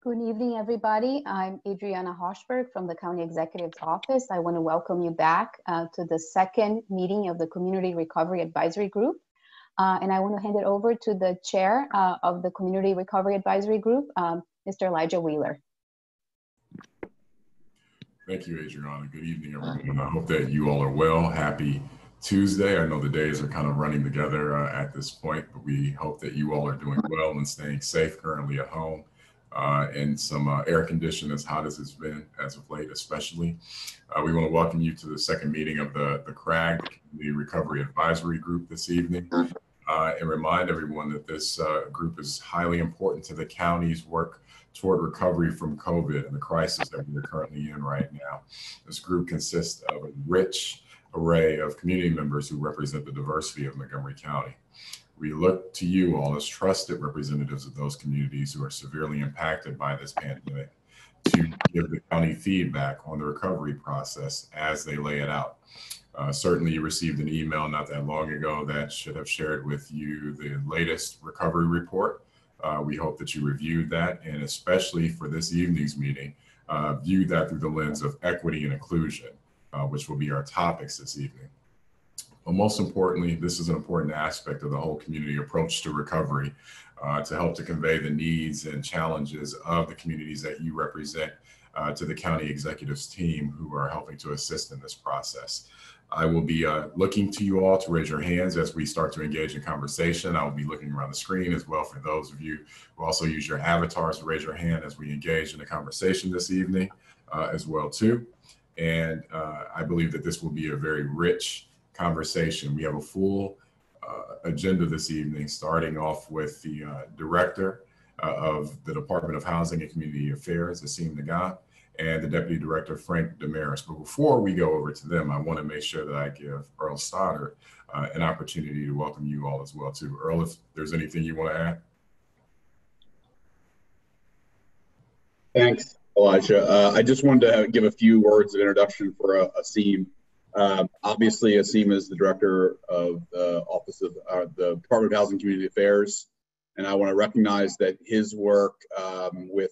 Good evening, everybody. I'm Adriana Hochberg from the County Executive's Office. I want to welcome you back to the second meeting of the Community Recovery Advisory Group. And I want to hand it over to the chair of the Community Recovery Advisory Group, Mr. Elijah Wheeler. Thank you, Adriana. Good evening, everyone. I hope that you all are well. Happy Tuesday. I know the days are kind of running together at this point, but we hope that you all are doing well and staying safe currently at home. And some air conditioning as hot as it's been as of late, especially. We want to welcome you to the second meeting of the CRAG, the Community Recovery Advisory Group this evening, and remind everyone that this group is highly important to the county's work toward recovery from COVID and the crisis that we're currently in right now. This group consists of a rich array of community members who represent the diversity of Montgomery County. We look to you all as trusted representatives of those communities who are severely impacted by this pandemic to give the county feedback on the recovery process as they lay it out. Certainly you received an email not that long ago that should have shared with you the latest recovery report. We hope that you reviewed that, and especially for this evening's meeting, viewed that through the lens of equity and inclusion, which will be our topics this evening. But most importantly, this is an important aspect of the whole community approach to recovery to help to convey the needs and challenges of the communities that you represent to the county executives team who are helping to assist in this process. I will be looking to you all to raise your hands as we start to engage in conversation. I will be looking around the screen as well for those of you who also use your avatars to raise your hand as we engage in the conversation this evening as well too. And I believe that this will be a very rich conversation. We have a full agenda this evening, starting off with the Director of the Department of Housing and Community Affairs, Asim Nagat, and the Deputy Director, Frank Damaris. But before we go over to them, I want to make sure that I give Earl Stoddard an opportunity to welcome you all as well too. Earl, if there's anything you want to add. Thanks, Elijah. I just wanted to give a few words of introduction for Asim. Obviously, Asim is the Director of the Office of the Department of Housing and Community Affairs, and I want to recognize that his work with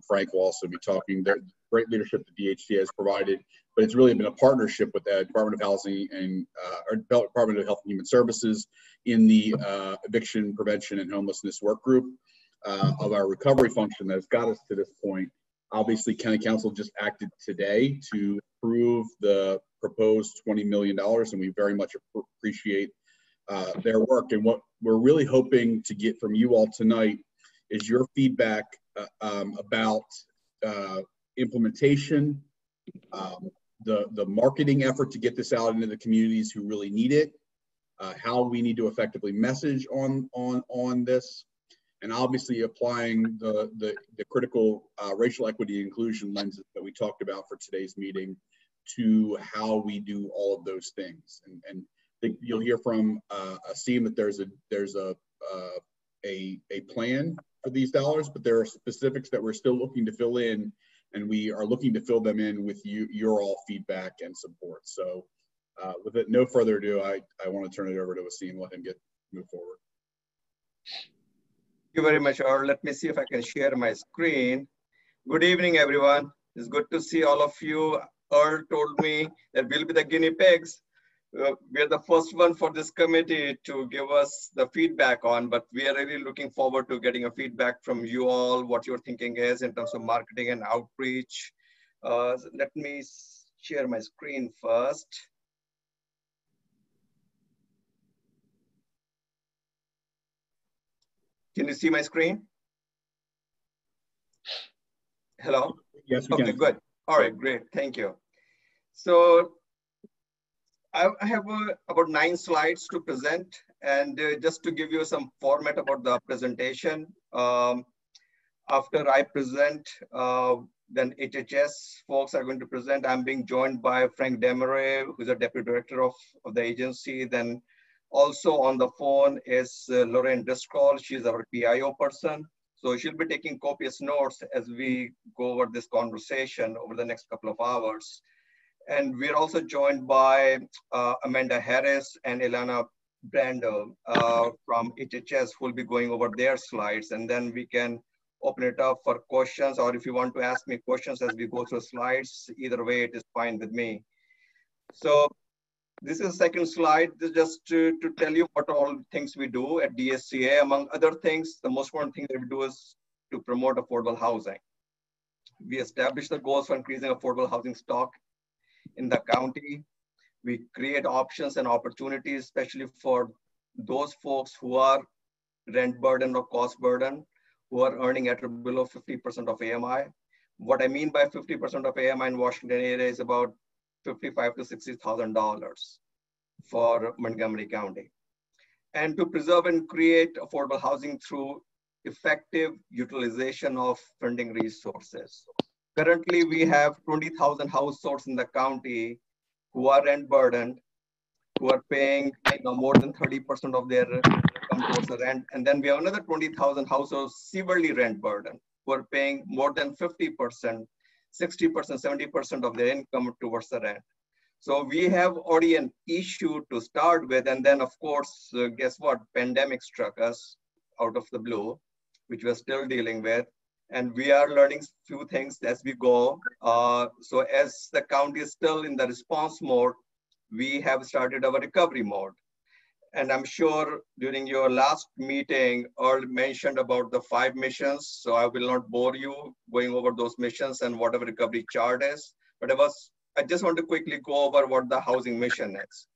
Frank will also be talking. There's great leadership the DHCA has provided, but it's really been a partnership with the Department of Housing and Department of Health and Human Services in the eviction prevention and homelessness work group of our recovery function that has got us to this point. Obviously, County Council just acted today to approve the proposed $20 million, and we very much appreciate their work. And what we're really hoping to get from you all tonight is your feedback about implementation, the marketing effort to get this out into the communities who really need it, how we need to effectively message on this, and obviously applying the critical racial equity and inclusion lenses that we talked about for today's meeting to how we do all of those things. And I think you'll hear from Asim that there's a plan for these dollars, but there are specifics that we're still looking to fill in, and we are looking to fill them in with your all feedback and support. So with it, no further ado, I want to turn it over to Asim and let him move forward. Thank you very much, Earl. Let me see if I can share my screen. Good evening, everyone. It's good to see all of you. Earl told me that we'll be the guinea pigs. We're the first one for this committee to give us the feedback on, but we are really looking forward to getting a feedback from you all, what your thinking is in terms of marketing and outreach. Let me share my screen first. Can you see my screen? Hello? Yes, we can. Okay, good. All right, great. Thank you. So I have about 9 slides to present, and just to give you some format about the presentation. After I present, then HHS folks are going to present. I'm being joined by Frank Demarais, who's the Deputy Director of the agency. Then also on the phone is Lorraine Driscoll. She's our PIO person. So she'll be taking copious notes as we go over this conversation over the next couple of hours. And we're also joined by Amanda Harris and Ilana Brando from HHS, who will be going over their slides. And then we can open it up for questions, or if you want to ask me questions as we go through slides, either way, it is fine with me. So this is the second slide. This is just to tell you what all things we do at DSCA. Among other things, the most important thing that we do is to promote affordable housing. We establish the goals for increasing affordable housing stock in the county. We create options and opportunities, especially for those folks who are rent burden or cost burden, who are earning at or below 50% of AMI. What I mean by 50% of AMI in Washington area is about $55,000 to $60,000 for Montgomery County. And to preserve and create affordable housing through effective utilization of funding resources. Currently, we have 20,000 households in the county who are rent burdened, who are paying more than 30% of their income towards the rent. And then we have another 20,000 households severely rent burdened, who are paying more than 50%, 60%, 70% of their income towards the rent. So we have already an issue to start with. And then of course, guess what? Pandemic struck us out of the blue, which we're still dealing with. And we are learning few things as we go. So as the county is still in the response mode, we have started our recovery mode. And I'm sure during your last meeting, Earl mentioned about the 5 missions. So I will not bore you going over those missions and whatever recovery chart is. But I just want to quickly go over what the housing mission is.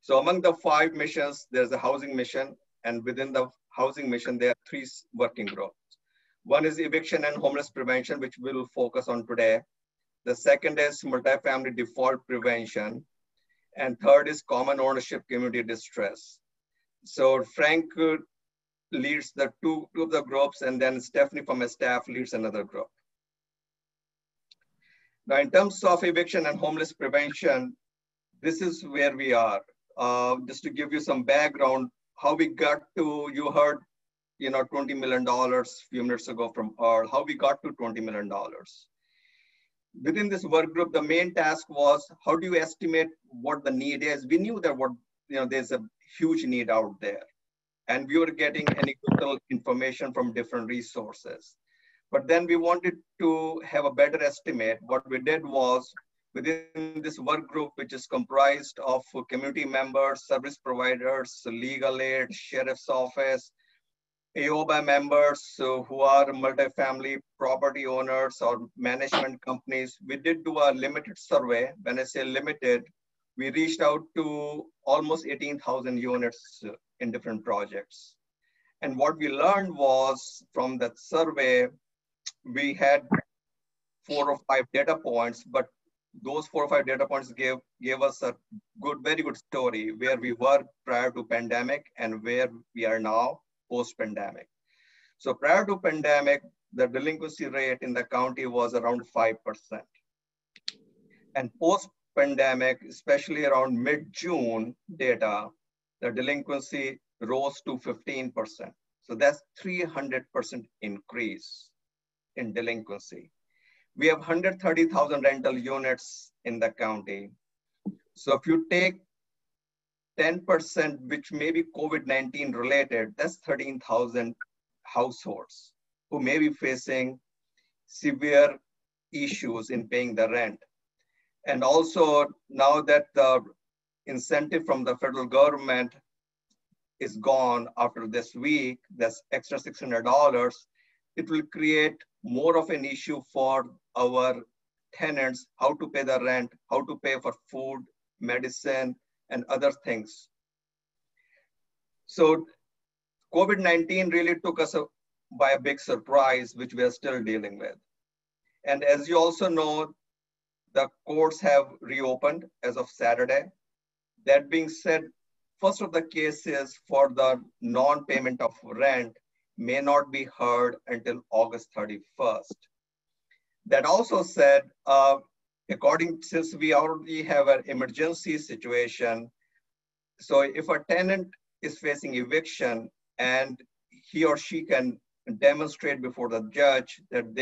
So among the 5 missions, there's a housing mission. And within the housing mission, there are 3 working groups. One is eviction and homeless prevention, which we'll focus on today. The second is multifamily default prevention. And third is common ownership community distress. So Frank leads the two of the groups, and then Stephanie from his staff leads another group. Now, in terms of eviction and homeless prevention, this is where we are. Just to give you some background, how we got to, you heard, $20 million a few minutes ago from Earl, how we got to $20 million. Within this work group, the main task was, how do you estimate what the need is? We knew that there's a huge need out there, and we were getting anecdotal information from different resources. But then we wanted to have a better estimate. What we did was, within this work group, which is comprised of community members, service providers, legal aid, sheriff's office, AOBA members who are multifamily property owners or management companies, we did do a limited survey. When I say limited, we reached out to almost 18,000 units in different projects. And what we learned was from that survey, we had 4 or 5 data points, but those 4 or 5 data points gave us a very good story where we were prior to pandemic and where we are now post-pandemic. So prior to pandemic, the delinquency rate in the county was around 5%. And post-pandemic, especially around mid-June data, the delinquency rose to 15%. So that's 300% increase in delinquency. We have 130,000 rental units in the county. So if you take 10%, which may be COVID-19 related, that's 13,000 households who may be facing severe issues in paying the rent. And also now that the incentive from the federal government is gone after this week, that's extra $600, it will create more of an issue for our tenants, how to pay the rent, how to pay for food, medicine, and other things. So COVID-19 really took us by a big surprise, which we are still dealing with. And as you also know, the courts have reopened as of Saturday. That being said, first of the cases for the non-payment of rent may not be heard until August 31st. That also said, since we already have an emergency situation, so if a tenant is facing eviction and he or she can demonstrate before the judge that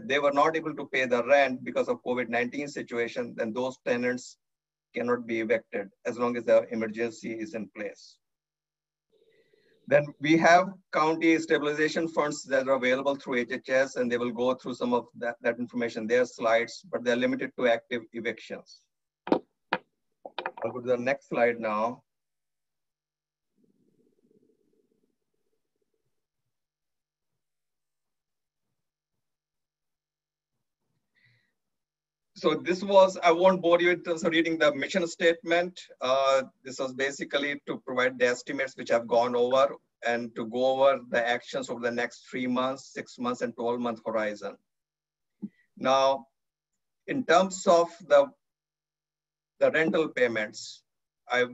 they were not able to pay the rent because of COVID-19 situation, then those tenants cannot be evicted as long as the emergency is in place. Then we have county stabilization funds that are available through HHS, and they will go through some of that information, their slides, but they're limited to active evictions. I'll go to the next slide now. So this was, I won't bore you with reading the mission statement. This was basically to provide the estimates which I've gone over and to go over the actions over the next 3 months, 6 months, and 12-month horizon. Now, in terms of the rental payments,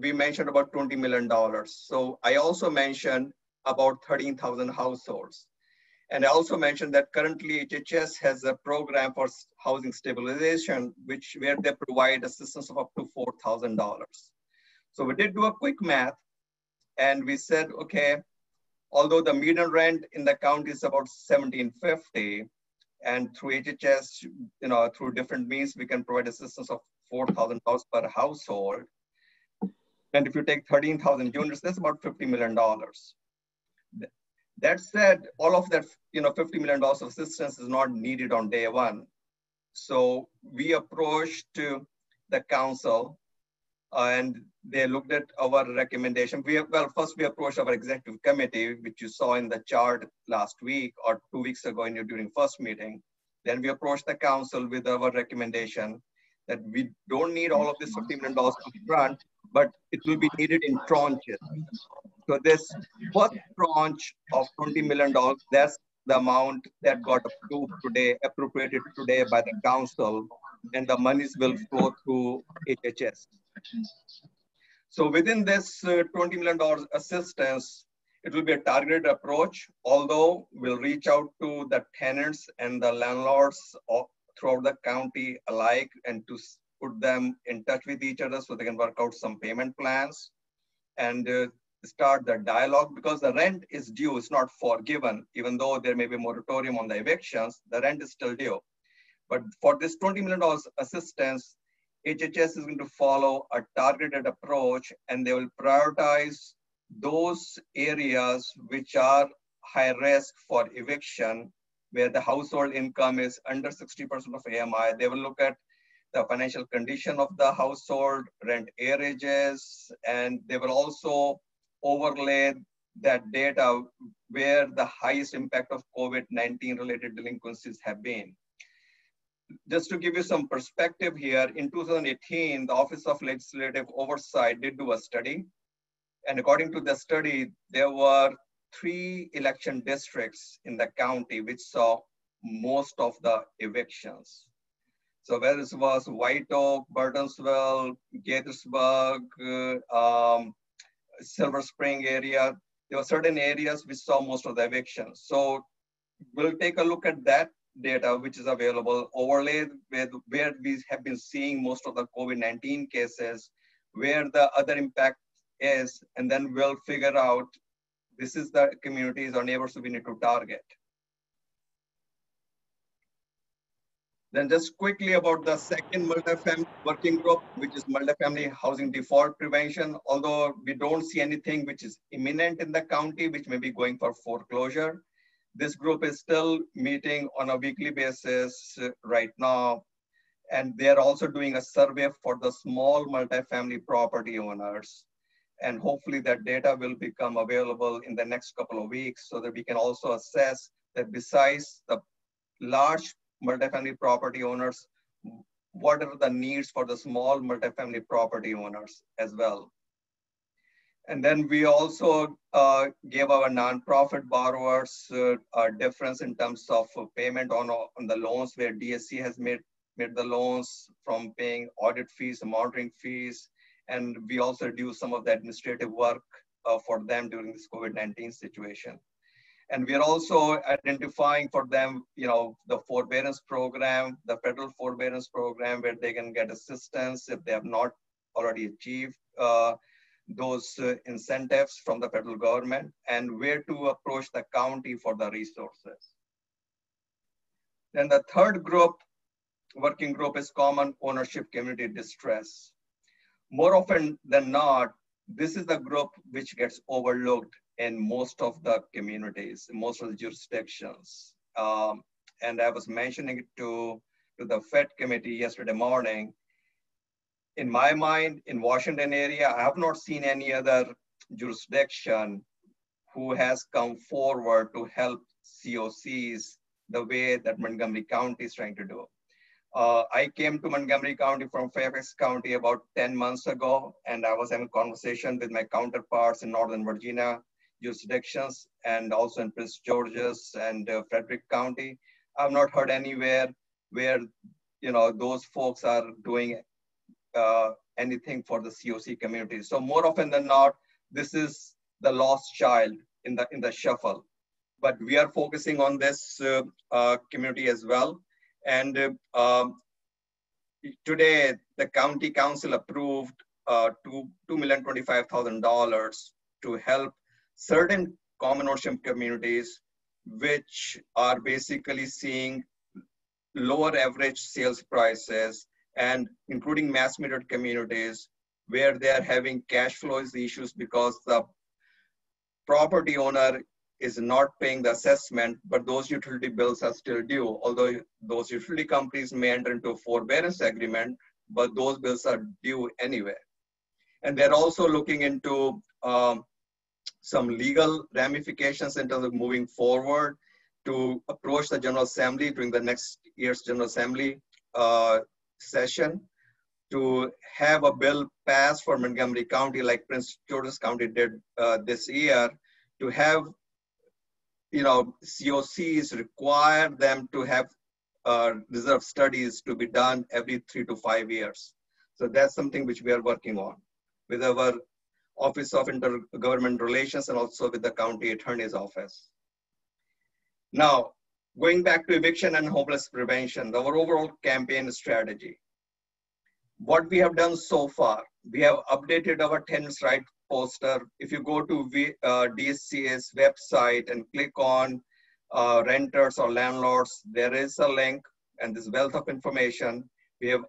we mentioned about $20 million. So I also mentioned about 13,000 households. And I also mentioned that currently HHS has a program for housing stabilization, where they provide assistance of up to $4,000. So we did do a quick math, and we said, okay, although the median rent in the county is about $1,750, and through HHS, through different means, we can provide assistance of $4,000 per household. And if you take 13,000 units, that's about $50 million. That said, all of that, $50 million of assistance is not needed on day one. So we approached the council, and they looked at our recommendation. First we approached our executive committee, which you saw in the chart last week or 2 weeks ago during first meeting. Then we approached the council with our recommendation that we don't need all of this $50 million up front, but it will be needed in tranches. So this first tranche of $20 million, that's the amount that got appropriated today by the council, and the monies will flow through HHS. So within this $20 million assistance, it will be a targeted approach, although we'll reach out to the tenants and the landlords throughout the county alike, and to put them in touch with each other so they can work out some payment plans and start the dialogue, because the rent is due, it's not forgiven. Even though there may be a moratorium on the evictions, the rent is still due. But for this $20 million assistance, HHS is going to follow a targeted approach, and they will prioritize those areas which are high risk for eviction, where the household income is under 60% of AMI. They will look at the financial condition of the household, rent arrearages, and they will also overlay that data where the highest impact of COVID-19 related delinquencies have been. Just to give you some perspective here, in 2018, the Office of Legislative Oversight did do a study. And according to the study, there were 3 election districts in the county which saw most of the evictions. So whether it was White Oak, Burtonsville, Gaithersburg, Silver Spring area, there were certain areas which saw most of the evictions. So we'll take a look at that data which is available, overlaid with where we have been seeing most of the COVID-19 cases, where the other impact is, and then we'll figure out this is the communities or neighbors we need to target. Then just quickly about the second multifamily working group, which is multifamily housing default prevention. Although we don't see anything which is imminent in the county, which may be going for foreclosure, this group is still meeting on a weekly basis right now. And they're also doing a survey for the small multifamily property owners. And hopefully that data will become available in the next couple of weeks, so that we can also assess that besides the large multifamily property owners, what are the needs for the small multifamily property owners as well. And then we also gave our nonprofit borrowers a difference in terms of payment on the loans, where DSC has made the loans from paying audit fees, monitoring fees, and we also do some of the administrative work for them during this COVID-19 situation. And we are also identifying for them, the forbearance program, the federal forbearance program, where they can get assistance if they have not already achieved those incentives from the federal government, and where to approach the county for the resources. Then the third working group is common ownership community distress. More often than not, this is the group which gets overlooked in most of the communities, most of the jurisdictions. And I was mentioning it to the Fed committee yesterday morning. In my mind, in Washington area, I have not seen any other jurisdiction who has come forward to help COCs the way that Montgomery County is trying to do. I came to Montgomery County from Fairfax County about 10 months ago, and I was having a conversation with my counterparts in Northern Virginia jurisdictions and also in Prince George's and Frederick County. I've not heard anywhere where those folks are doing anything for the COC community. So more often than not, this is the lost child in the shuffle. But we are focusing on this community as well. And today, the county council approved $2,025,000 to help certain common ownership communities, which are basically seeing lower average sales prices, and including mass metered communities where they are having cash flows issues because the property owner is not paying the assessment, but those utility bills are still due. Although those utility companies may enter into a forbearance agreement, but those bills are due anyway. And they're also looking into some legal ramifications in terms of moving forward to approach the General Assembly during the next year's General Assembly session to have a bill passed for Montgomery County like Prince George's County did this year, to have COCs require them to have reserve studies to be done every 3 to 5 years. So that's something which we are working on with our Office of Intergovernment Relations and also with the County Attorney's Office. Now, going back to eviction and homeless prevention, our overall campaign strategy. What we have done so far, we have updated our tenants' right poster. If you go to DSCA's website and click on renters or landlords, there is a link and this wealth of information. We have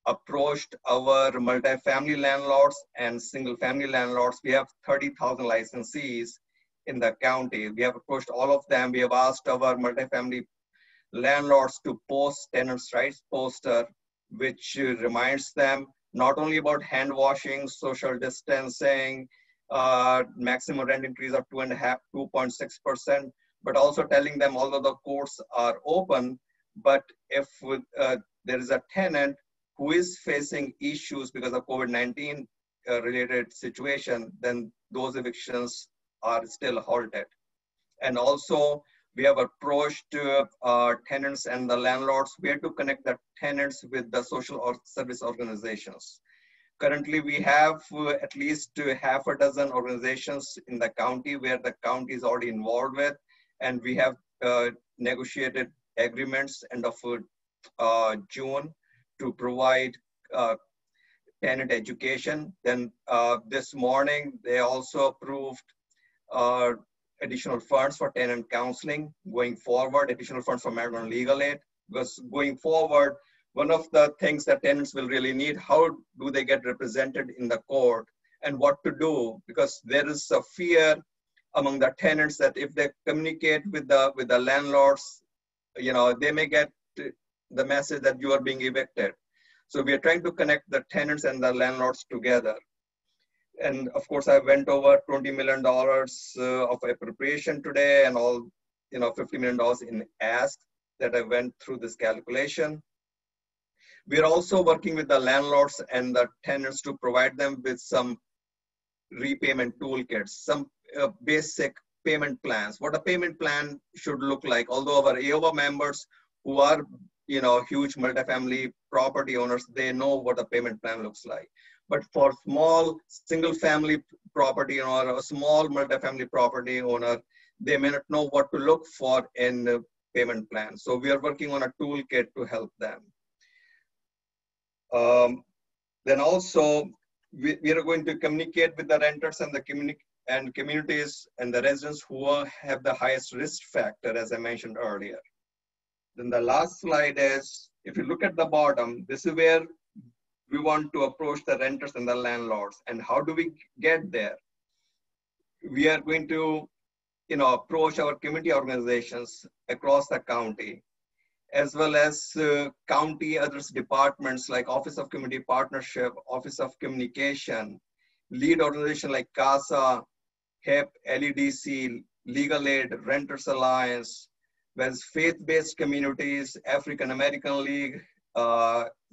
approached our multifamily landlords and single family landlords. We have 30,000 licensees in the county. We have approached all of them. We have asked our multifamily landlords to post tenants' rights poster, which reminds them not only about hand washing, social distancing, maximum rent increase of 2.6%, but also telling them although the courts are open, but if there is a tenant who is facing issues because of COVID-19 related situation, then those evictions are still halted. And also, we have approached tenants and the landlords where to connect the tenants with the social or service organizations. Currently, we have at least half a dozen organizations in the county where the county is already involved with, and we have negotiated agreements end of June to provide tenant education. Then this morning, they also approved additional funds for tenant counseling going forward, additional funds for marital and legal aid, because going forward, one of the things that tenants will really need, how do they get represented in the court and what to do, because there is a fear among the tenants that if they communicate with the landlords, they may get the message that you are being evicted. So we are trying to connect the tenants and the landlords together. And of course, I went over $20 million of appropriation today and all, $50 million in ask that I went through this calculation. We are also working with the landlords and the tenants to provide them with some repayment toolkits, some basic payment plans, what a payment plan should look like. Although our AOVA members who are, huge multifamily property owners, they know what a payment plan looks like. But for small single family property owner or a small multifamily property owner, they may not know what to look for in the payment plan. So we are working on a toolkit to help them. Then also, we are going to communicate with the renters and the communities and the residents who have the highest risk factor, as I mentioned earlier. Then the last slide is, if you look at the bottom, this is where we want to approach the renters and the landlords. And how do we get there? we are going to, approach our community organizations across the county, as well as county others departments like Office of Community Partnership, Office of Communication, lead organization like CASA, HEP, LEDC, Legal Aid, Renters Alliance, whereas faith-based communities, African American League,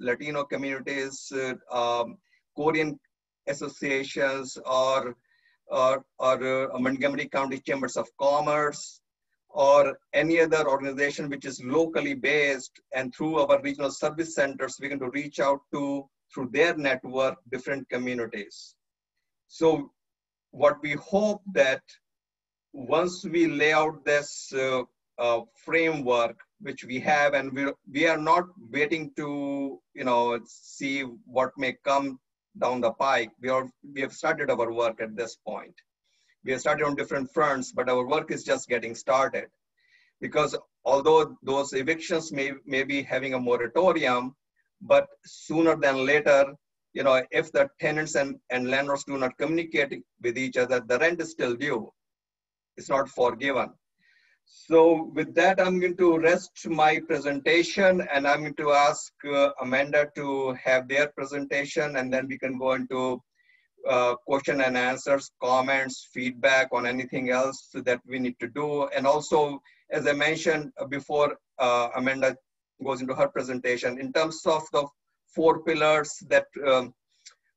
Latino communities, Korean associations, or Montgomery County Chambers of Commerce, or any other organization which is locally based, and through our regional service centers, we're going to reach out to, through their network, different communities. So what we hope that once we lay out this framework, which we have, and we are not waiting to, see what may come down the pike. We have started our work at this point. We have started on different fronts, but our work is just getting started. Because although those evictions may be having a moratorium, but sooner than later, if the tenants and landlords do not communicate with each other, the rent is still due. It's not forgiven. So with that, I'm going to rest my presentation, and I'm going to ask Amanda to have their presentation, and then we can go into question and answers, comments, feedback on anything else that we need to do. And also, as I mentioned before, Amanda goes into her presentation, in terms of the 4 pillars that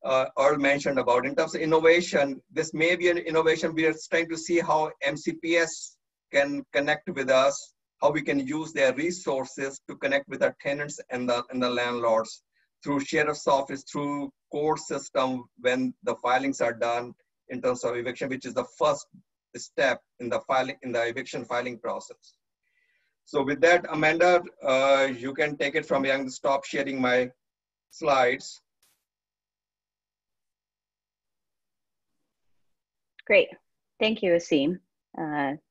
Earl mentioned about, in terms of innovation, this may be an innovation. We are trying to see how MCPS can connect with us, how we can use their resources to connect with our tenants and the landlords through sheriff's office, through court system when the filings are done in terms of eviction, which is the first step in the eviction filing process. So with that, Amanda, you can take it from here. I'm going to stop sharing my slides. Great. Thank you, Asim.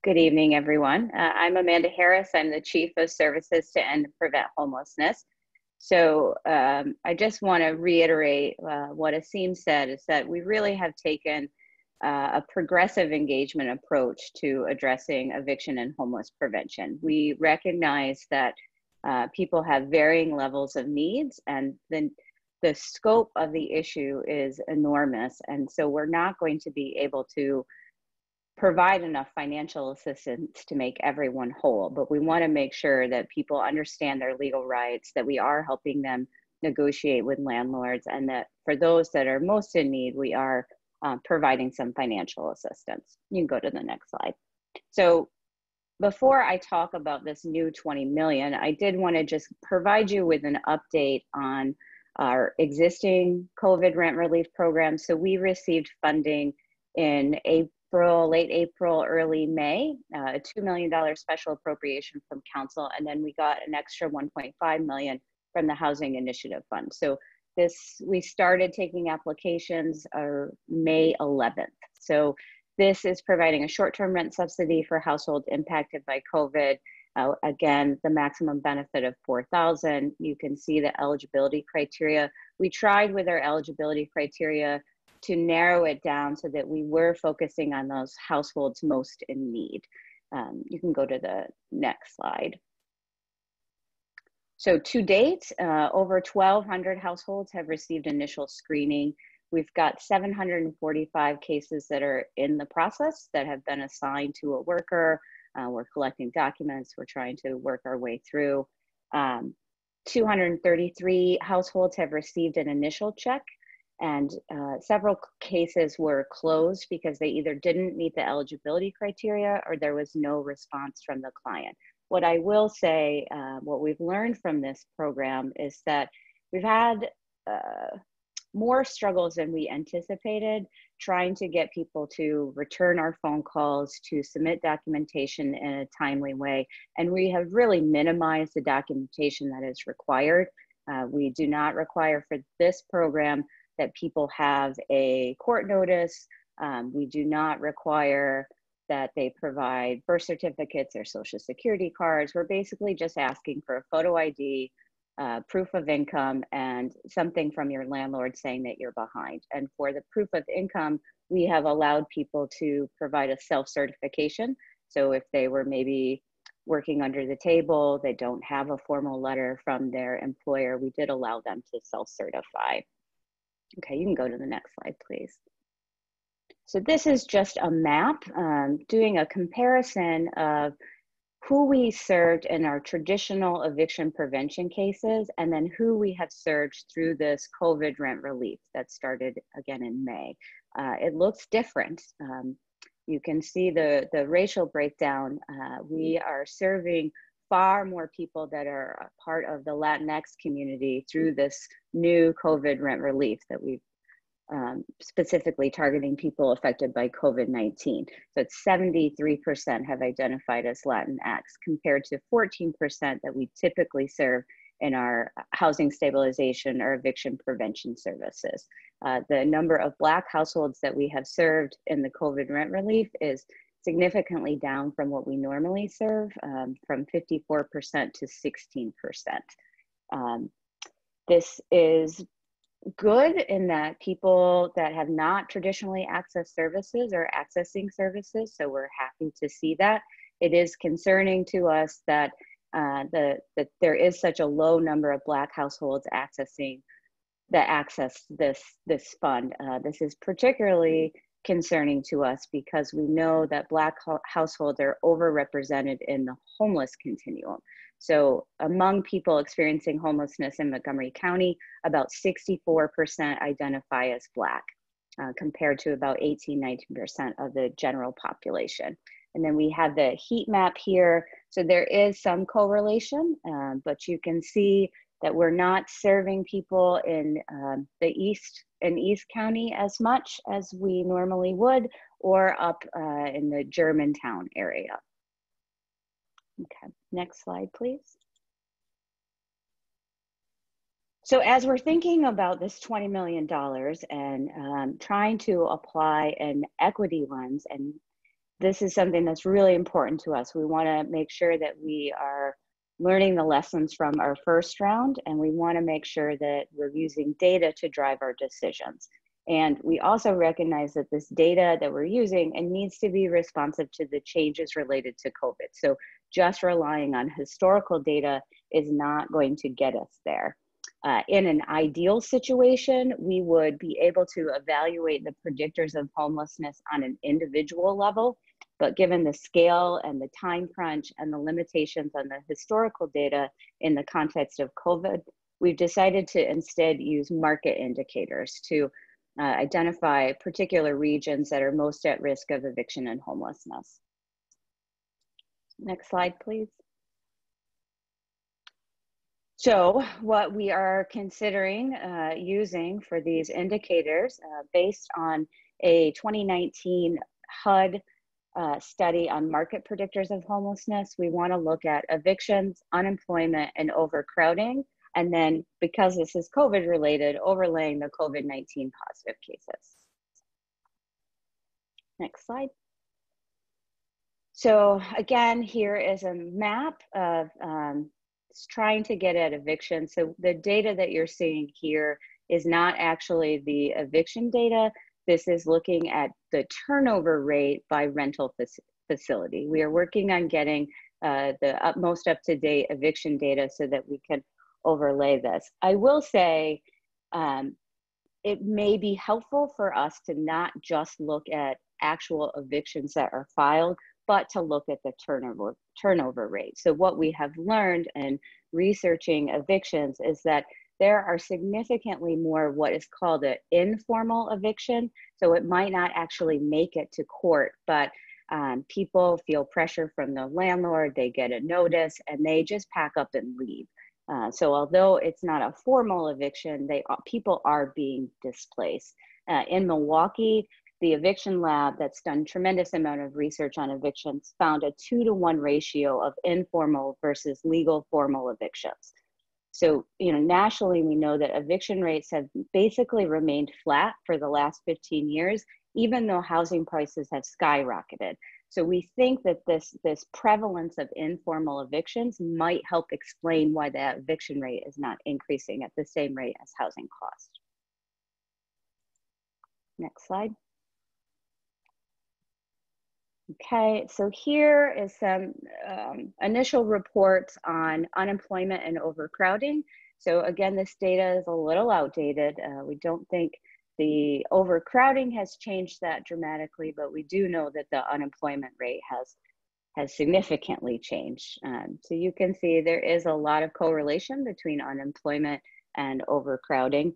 Good evening, everyone. I'm Amanda Harris. I'm the Chief of Services to End and Prevent Homelessness. So I just want to reiterate what Asim said, is that we really have taken a progressive engagement approach to addressing eviction and homeless prevention. We recognize that people have varying levels of needs, and then the scope of the issue is enormous. And so we're not going to be able to provide enough financial assistance to make everyone whole, but we want to make sure that people understand their legal rights, that we are helping them negotiate with landlords, and that for those that are most in need, we are providing some financial assistance. You can go to the next slide. So before I talk about this new 20 million, I did want to just provide you with an update on our existing COVID rent relief program. So we received funding in late April, early May, a $2 million special appropriation from council, and then we got an extra 1.5 million from the Housing Initiative Fund. So we started taking applications May 11th. So this is providing a short-term rent subsidy for households impacted by COVID. Again, the maximum benefit of $4,000. You can see the eligibility criteria. We tried with our eligibility criteria to narrow it down so that we were focusing on those households most in need. You can go to the next slide. So to date, over 1,200 households have received initial screening. We've got 745 cases that are in the process that have been assigned to a worker. We're collecting documents. We're trying to work our way through. 233 households have received an initial check, and several cases were closed because they either didn't meet the eligibility criteria or there was no response from the client. What I will say, what we've learned from this program is that we've had more struggles than we anticipated trying to get people to return our phone calls, to submit documentation in a timely way. And we have really minimized the documentation that is required. We do not require for this program that people have a court notice. We do not require that they provide birth certificates or social security cards. We're basically just asking for a photo ID, proof of income, and something from your landlord saying that you're behind. And for the proof of income, we have allowed people to provide a self-certification. So if they were maybe working under the table, they don't have a formal letter from their employer, we did allow them to self-certify. Okay, you can go to the next slide, please. So this is just a map doing a comparison of who we served in our traditional eviction prevention cases, and then who we have served through this COVID rent relief that started again in May. It looks different. You can see the racial breakdown. We are serving far more people that are a part of the Latinx community through this new COVID rent relief that we've specifically targeting people affected by COVID-19. So it's 73% have identified as Latinx compared to 14% that we typically serve in our housing stabilization or eviction prevention services. The number of Black households that we have served in the COVID rent relief is significantly down from what we normally serve, from 54% to 16%. This is good in that people that have not traditionally accessed services are accessing services, so we're happy to see that. It is concerning to us that that there is such a low number of Black households accessing this fund. This is particularly concerning to us because we know that Black households are overrepresented in the homeless continuum. So among people experiencing homelessness in Montgomery County, about 64% identify as Black, compared to about 18-19% of the general population. And then we have the heat map here. So there is some correlation, but you can see that we're not serving people in East County as much as we normally would, or up in the Germantown area. Okay, next slide, please. So as we're thinking about this $20 million and trying to apply an equity lens, and this is something that's really important to us. We want to make sure that we are learning the lessons from our first round, and we want to make sure that we're using data to drive our decisions. And we also recognize that this data that we're using, it needs to be responsive to the changes related to COVID. So just relying on historical data is not going to get us there. In an ideal situation, we would be able to evaluate the predictors of homelessness on an individual level, but given the scale and the time crunch and the limitations on the historical data in the context of COVID, we've decided to instead use market indicators to identify particular regions that are most at risk of eviction and homelessness. Next slide, please. So what we are considering using for these indicators based on a 2019 HUD study on market predictors of homelessness, we want to look at evictions, unemployment, and overcrowding. And then because this is COVID related, overlaying the COVID-19 positive cases. Next slide. So again, here is a map of trying to get at eviction. So the data that you're seeing here is not actually the eviction data. This is looking at the turnover rate by rental facility. We are working on getting the most up-to-date eviction data so that we can overlay this. I will say it may be helpful for us to not just look at actual evictions that are filed, but to look at the turnover rate. So what we have learned in researching evictions is that there are significantly more what is called an informal eviction. So it might not actually make it to court, but people feel pressure from the landlord, they get a notice, and they just pack up and leave. So although it's not a formal eviction, people are being displaced. In Milwaukee, the eviction lab that's done tremendous amount of research on evictions found a 2-to-1 ratio of informal versus legal formal evictions. So, nationally, we know that eviction rates have basically remained flat for the last 15 years, even though housing prices have skyrocketed. So we think that this prevalence of informal evictions might help explain why the eviction rate is not increasing at the same rate as housing cost. Next slide. Okay, so here is some initial reports on unemployment and overcrowding. So again, this data is a little outdated. We don't think the overcrowding has changed that dramatically, but we do know that the unemployment rate has significantly changed. So you can see there is a lot of correlation between unemployment and overcrowding.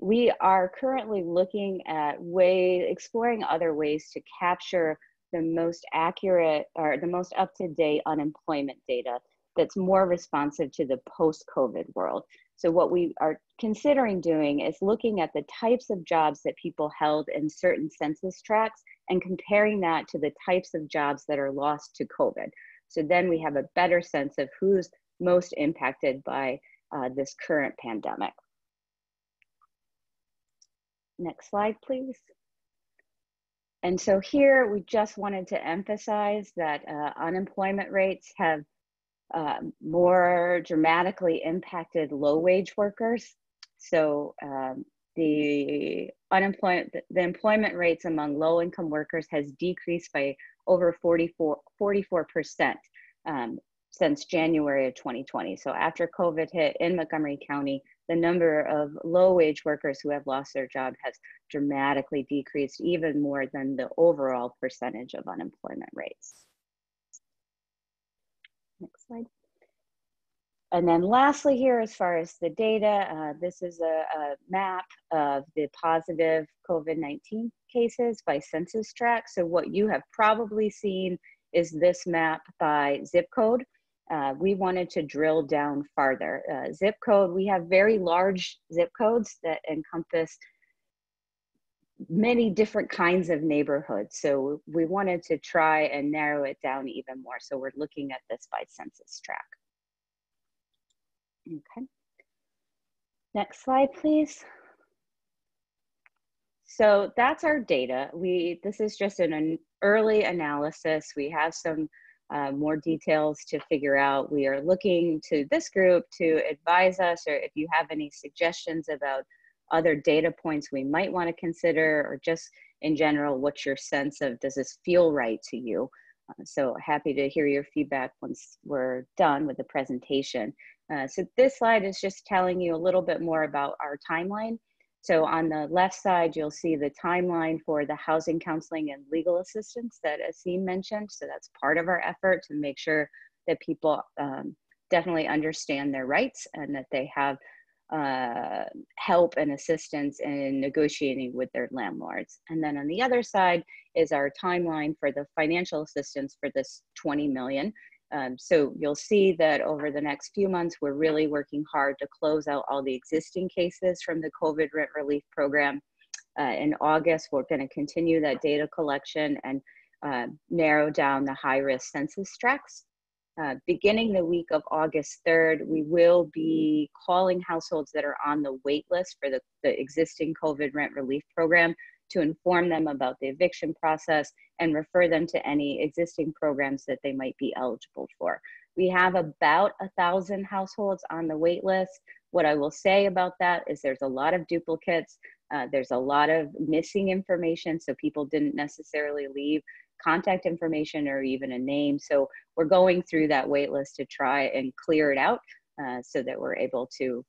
We are currently looking at exploring other ways to capture the most accurate or the most up-to-date unemployment data that's more responsive to the post-COVID world. So what we are considering doing is looking at the types of jobs that people held in certain census tracts and comparing that to the types of jobs that are lost to COVID. So then we have a better sense of who's most impacted by this current pandemic. Next slide, please. And so here we just wanted to emphasize that unemployment rates have more dramatically impacted low-wage workers. So the employment rates among low-income workers has decreased by over 44% since January of 2020. So after COVID hit in Montgomery County, the number of low-wage workers who have lost their job has dramatically decreased, even more than the overall percentage of unemployment rates. Next slide. And then lastly here, as far as the data, this is a map of the positive COVID-19 cases by census tract. So what you have probably seen is this map by zip code. We wanted to drill down farther. Zip code, we have very large zip codes that encompass many different kinds of neighborhoods. So we wanted to try and narrow it down even more. So we're looking at this by census tract. Okay. Next slide, please. So that's our data. This is just an early analysis. We have some more details to figure out. We are looking to this group to advise us, or if you have any suggestions about other data points we might want to consider, or just in general, what's your sense of, does this feel right to you? So happy to hear your feedback once we're done with the presentation. So this slide is just telling you a little bit more about our timeline. So on the left side, you'll see the timeline for the housing counseling and legal assistance that Asim mentioned. So that's part of our effort to make sure that people definitely understand their rights and that they have help and assistance in negotiating with their landlords. And then on the other side is our timeline for the financial assistance for this 20 million. So you'll see that over the next few months, we're really working hard to close out all the existing cases from the COVID rent relief program. In August, we're going to continue that data collection and narrow down the high-risk census tracts. Beginning the week of August 3rd, we will be calling households that are on the wait list for the existing COVID rent relief program to inform them about the eviction process and refer them to any existing programs that they might be eligible for. We have about 1,000 households on the wait list. What I will say about that is there's a lot of duplicates. There's a lot of missing information, so people didn't necessarily leave contact information or even a name. So we're going through that wait list to try and clear it out so that we're able to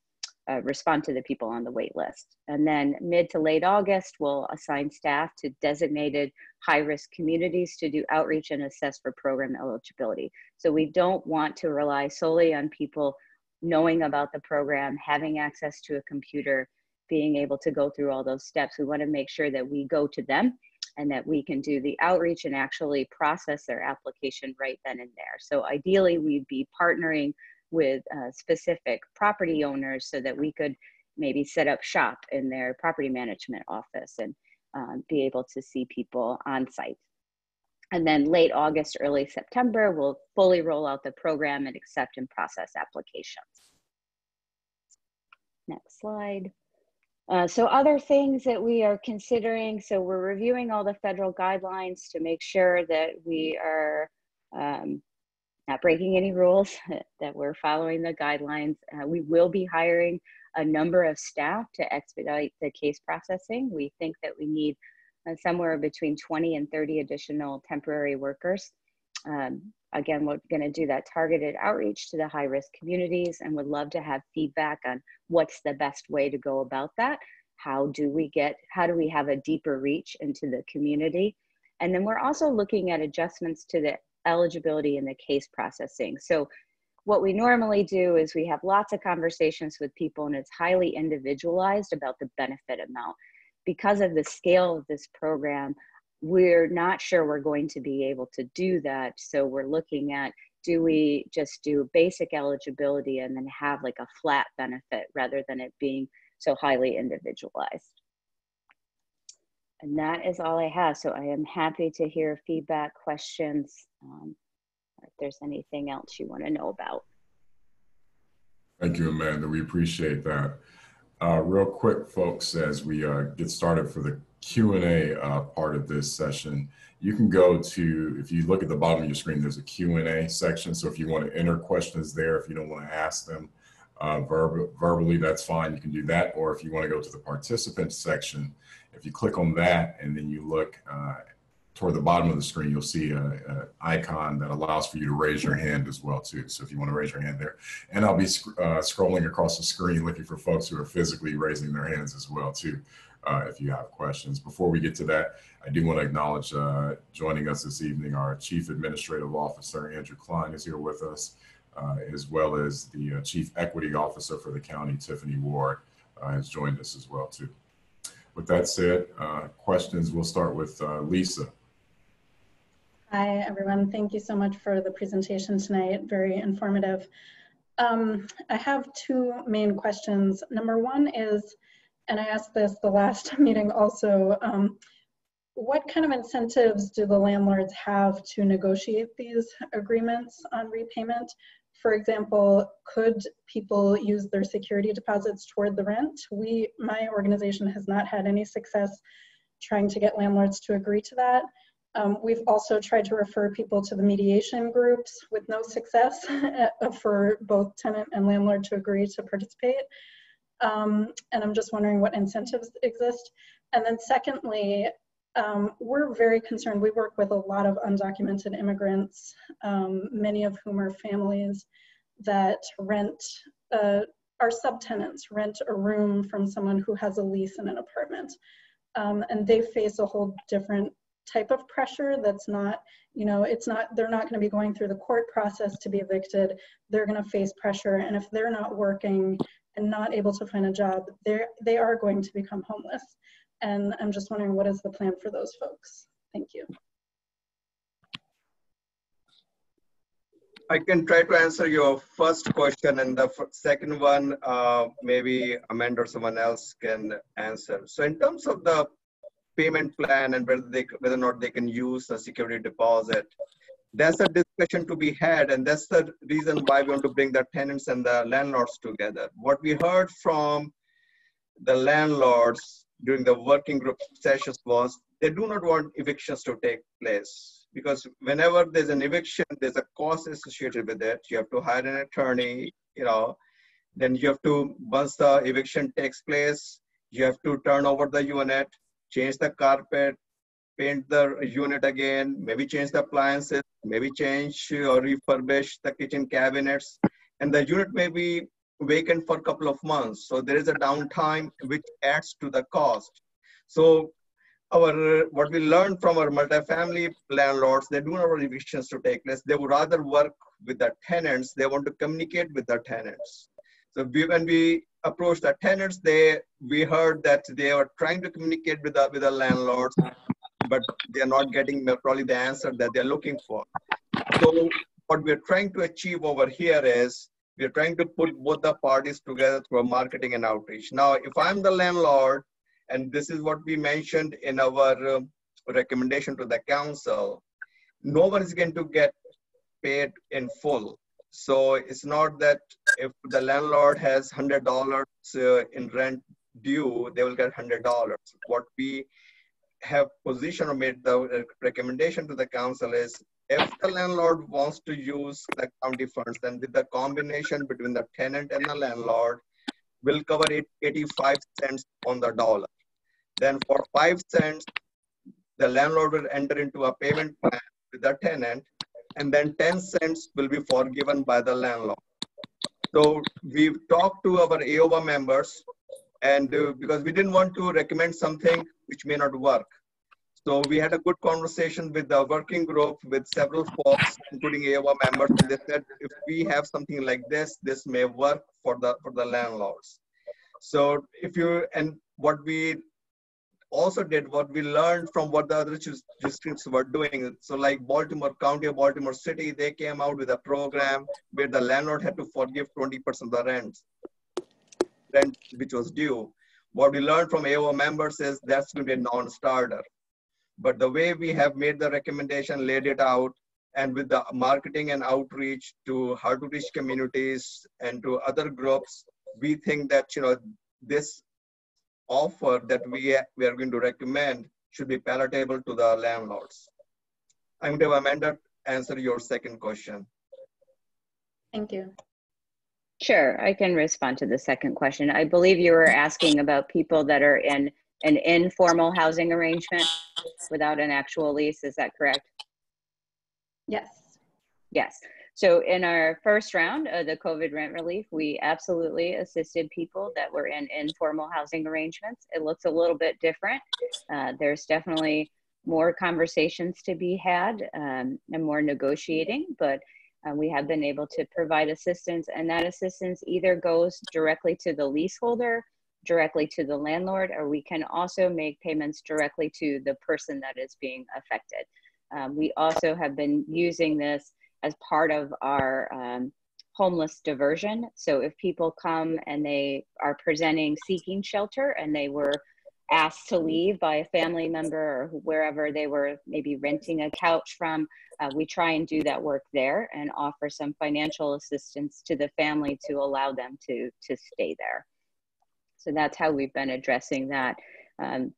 respond to the people on the wait list. And then mid to late August, we'll assign staff to designated high-risk communities to do outreach and assess for program eligibility. So we don't want to rely solely on people knowing about the program, having access to a computer, being able to go through all those steps. We want to make sure that we go to them and that we can do the outreach and actually process their application right then and there. So ideally, we'd be partnering with specific property owners so that we could maybe set up shop in their property management office and be able to see people on site. And then late August, early September, we'll fully roll out the program and accept and process applications. Next slide. So other things that we are considering, so we're reviewing all the federal guidelines to make sure that we are not breaking any rules, that we're following the guidelines. We will be hiring a number of staff to expedite the case processing. We think that we need somewhere between 20 and 30 additional temporary workers. Again, we're going to do that targeted outreach to the high-risk communities, and would love to have feedback on what's the best way to go about that. How do we have a deeper reach into the community? And then we're also looking at adjustments to the eligibility in the case processing. So what we normally do is we have lots of conversations with people, and it's highly individualized about the benefit amount. Because of the scale of this program, we're not sure we're going to be able to do that. So we're looking at, do we just do basic eligibility and then have like a flat benefit rather than it being so highly individualized? And that is all I have. So I am happy to hear feedback, questions, if there's anything else you want to know about. Thank you, Amanda. We appreciate that. Real quick, folks, as we get started for the Q&A part of this session, you can go to, if you look at the bottom of your screen, there's a Q&A section. So if you want to enter questions there, if you don't want to ask them verbally, that's fine. You can do that. Or if you want to go to the participants section, if you click on that and then you look toward the bottom of the screen, you'll see an icon that allows for you to raise your hand as well too. So if you want to raise your hand there, and I'll be scrolling across the screen looking for folks who are physically raising their hands as well too, if you have questions. Before we get to that, I do want to acknowledge joining us this evening, our Chief Administrative Officer, Andrew Klein, is here with us, as well as the Chief Equity Officer for the county, Tiffany Ward, has joined us as well too. With that said, questions, we'll start with Lisa. Hi, everyone. Thank you so much for the presentation tonight. Very informative. I have two main questions. Number one is, and I asked this the last meeting also, what kind of incentives do the landlords have to negotiate these agreements on repayment? For example, could people use their security deposits toward the rent? My organization has not had any success trying to get landlords to agree to that. We've also tried to refer people to the mediation groups with no success for both tenant and landlord to agree to participate. And I'm just wondering what incentives exist. And then secondly, we're very concerned. We work with a lot of undocumented immigrants, many of whom are families that rent, are subtenants, rent a room from someone who has a lease in an apartment. And they face a whole different type of pressure that's not, they're not going to be going through the court process to be evicted. They're going to face pressure. And if they're not working and not able to find a job, they are going to become homeless. And I'm just wondering, what is the plan for those folks? Thank you. I can try to answer your first question, and the second one, maybe Amanda or someone else can answer. So in terms of the payment plan and whether or not they can use a security deposit, that's a discussion to be had, and that's the reason why we want to bring the tenants and the landlords together. What we heard from the landlords during the working group sessions was they do not want evictions to take place, because whenever there's an eviction, there's a cost associated with it. You have to hire an attorney, then you have to, once the eviction takes place, you have to turn over the unit, change the carpet, paint the unit again, maybe change the appliances, maybe change or refurbish the kitchen cabinets, and the unit may be vacant for a couple of months. So there is a downtime which adds to the cost. So what we learned from our multifamily landlords, they do not want evictions to take place. They would rather work with the tenants. They want to communicate with the tenants. So when we approached the tenants, we heard that they are trying to communicate with the landlords, but they are not getting probably the answer that they're looking for. So what we're trying to achieve over here is we're trying to put both the parties together through marketing and outreach. Now, if I'm the landlord, and this is what we mentioned in our recommendation to the council, no one is going to get paid in full. So it's not that if the landlord has $100 in rent due, they will get $100. What we have positioned or made the recommendation to the council is, if the landlord wants to use the county funds, then with the combination between the tenant and the landlord, will cover it 85 cents on the dollar. Then for 5 cents, the landlord will enter into a payment plan with the tenant, and then 10 cents will be forgiven by the landlord. So we've talked to our AOA members, and because we didn't want to recommend something which may not work. So we had a good conversation with the working group with several folks, including AOA members, and they said, if we have something like this, this may work for the landlords. So what we also did, what we learned from what the other districts were doing. So like Baltimore County or Baltimore City, they came out with a program where the landlord had to forgive 20% of the rent which was due. What we learned from AOA members is that's going to be a non-starter. But the way we have made the recommendation, laid it out, and with the marketing and outreach to hard-to-reach communities and to other groups, we think that this offer that we are going to recommend should be palatable to the landlords. I'm going to have Amanda answer your second question. Thank you. Sure, I can respond to the second question. I believe you were asking about people that are in an informal housing arrangement without an actual lease. Is that correct? Yes. Yes. So in our first round of the COVID rent relief, we absolutely assisted people that were in informal housing arrangements. It looks a little bit different. There's definitely more conversations to be had and more negotiating, but we have been able to provide assistance, and that assistance either goes directly to the leaseholder, directly to the landlord, or we can also make payments directly to the person that is being affected. We also have been using this as part of our homeless diversion. So if people come and they are presenting seeking shelter and they were asked to leave by a family member or wherever they were maybe renting a couch from, we try and do that work there and offer some financial assistance to the family to allow them to stay there. So that's how we've been addressing that.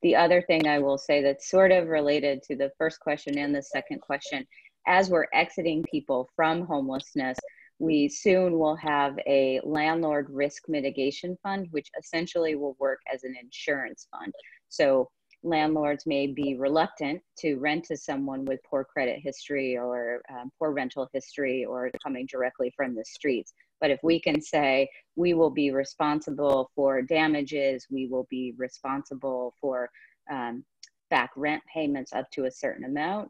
The other thing I will say that's sort of related to the first question and the second question, as we're exiting people from homelessness, we soon will have a landlord risk mitigation fund, which essentially will work as an insurance fund. So landlords may be reluctant to rent to someone with poor credit history or poor rental history or coming directly from the streets. But if we can say we will be responsible for damages, we will be responsible for back rent payments up to a certain amount,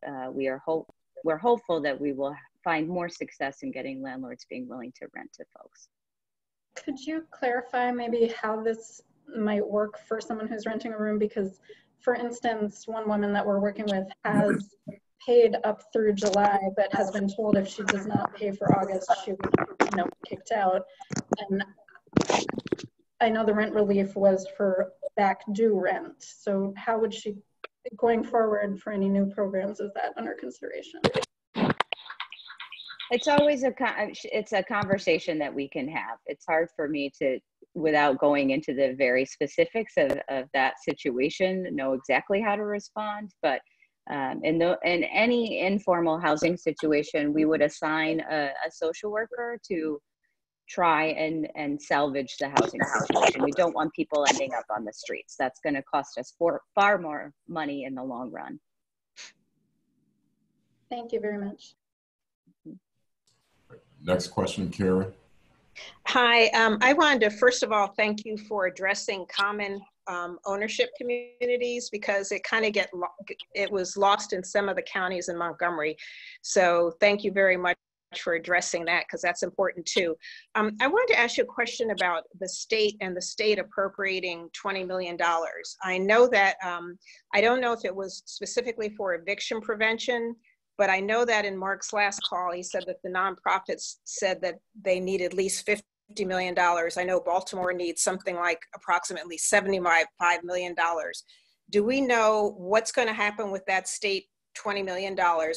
we're hopeful that we will find more success in getting landlords being willing to rent to folks. Could you clarify maybe how this might work for someone who's renting a room? Because, for instance, one woman that we're working with has paid up through July, but has been told if she does not pay for August, she would be kicked out. And I know the rent relief was for back due rent. So how would she, going forward for any new programs, is that under consideration? It's always it's a conversation that we can have. It's hard for me to, without going into the very specifics of that situation, know exactly how to respond. But in any informal housing situation, we would assign a social worker to try and salvage the housing situation. We don't want people ending up on the streets. That's going to cost us far more money in the long run. Thank you very much. Next question, Karen. Hi, I wanted to first of all thank you for addressing common ownership communities, because it kind of it was lost in some of the counties in Montgomery. So thank you very much for addressing that, because that's important too. I wanted to ask you a question about the state and the state appropriating $20 million. I know that, I don't know if it was specifically for eviction prevention, but I know that in Mark's last call, he said that the nonprofits said that they need at least $50 million. I know Baltimore needs something like approximately $75 million. Do we know what's going to happen with that state $20 million?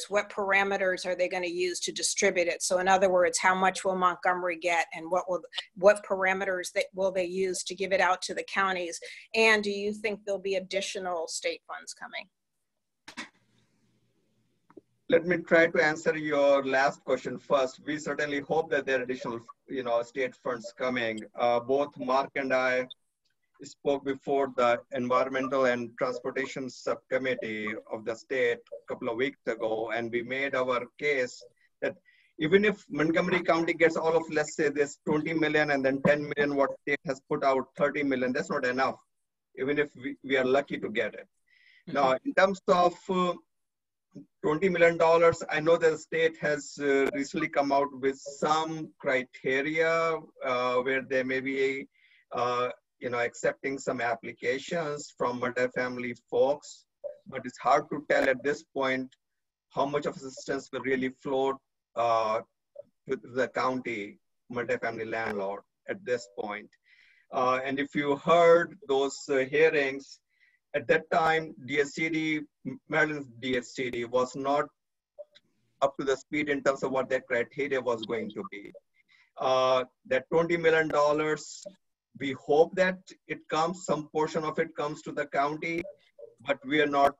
What parameters are they going to use to distribute it? So in other words, how much will Montgomery get, and what parameters will they use to give it out to the counties? And do you think there'll be additional state funds coming? Let me try to answer your last question first. We certainly hope that there are additional, state funds coming. Both Mark and I spoke before the Environmental and Transportation Subcommittee of the state a couple of weeks ago, and we made our case that even if Montgomery County gets all of, let's say, this 20 million and then 10 million, what state has put out 30 million, that's not enough, even if we are lucky to get it. Now, in terms of $20 million, I know that the state has recently come out with some criteria where they may be accepting some applications from multifamily folks, but it's hard to tell at this point how much of assistance will really flow to the county multifamily landlord at this point. And if you heard those hearings, at that time, DSCD, Maryland's DSCD was not up to the speed in terms of what their criteria was going to be. That $20 million, we hope that it comes, some portion of it comes to the county, but we are not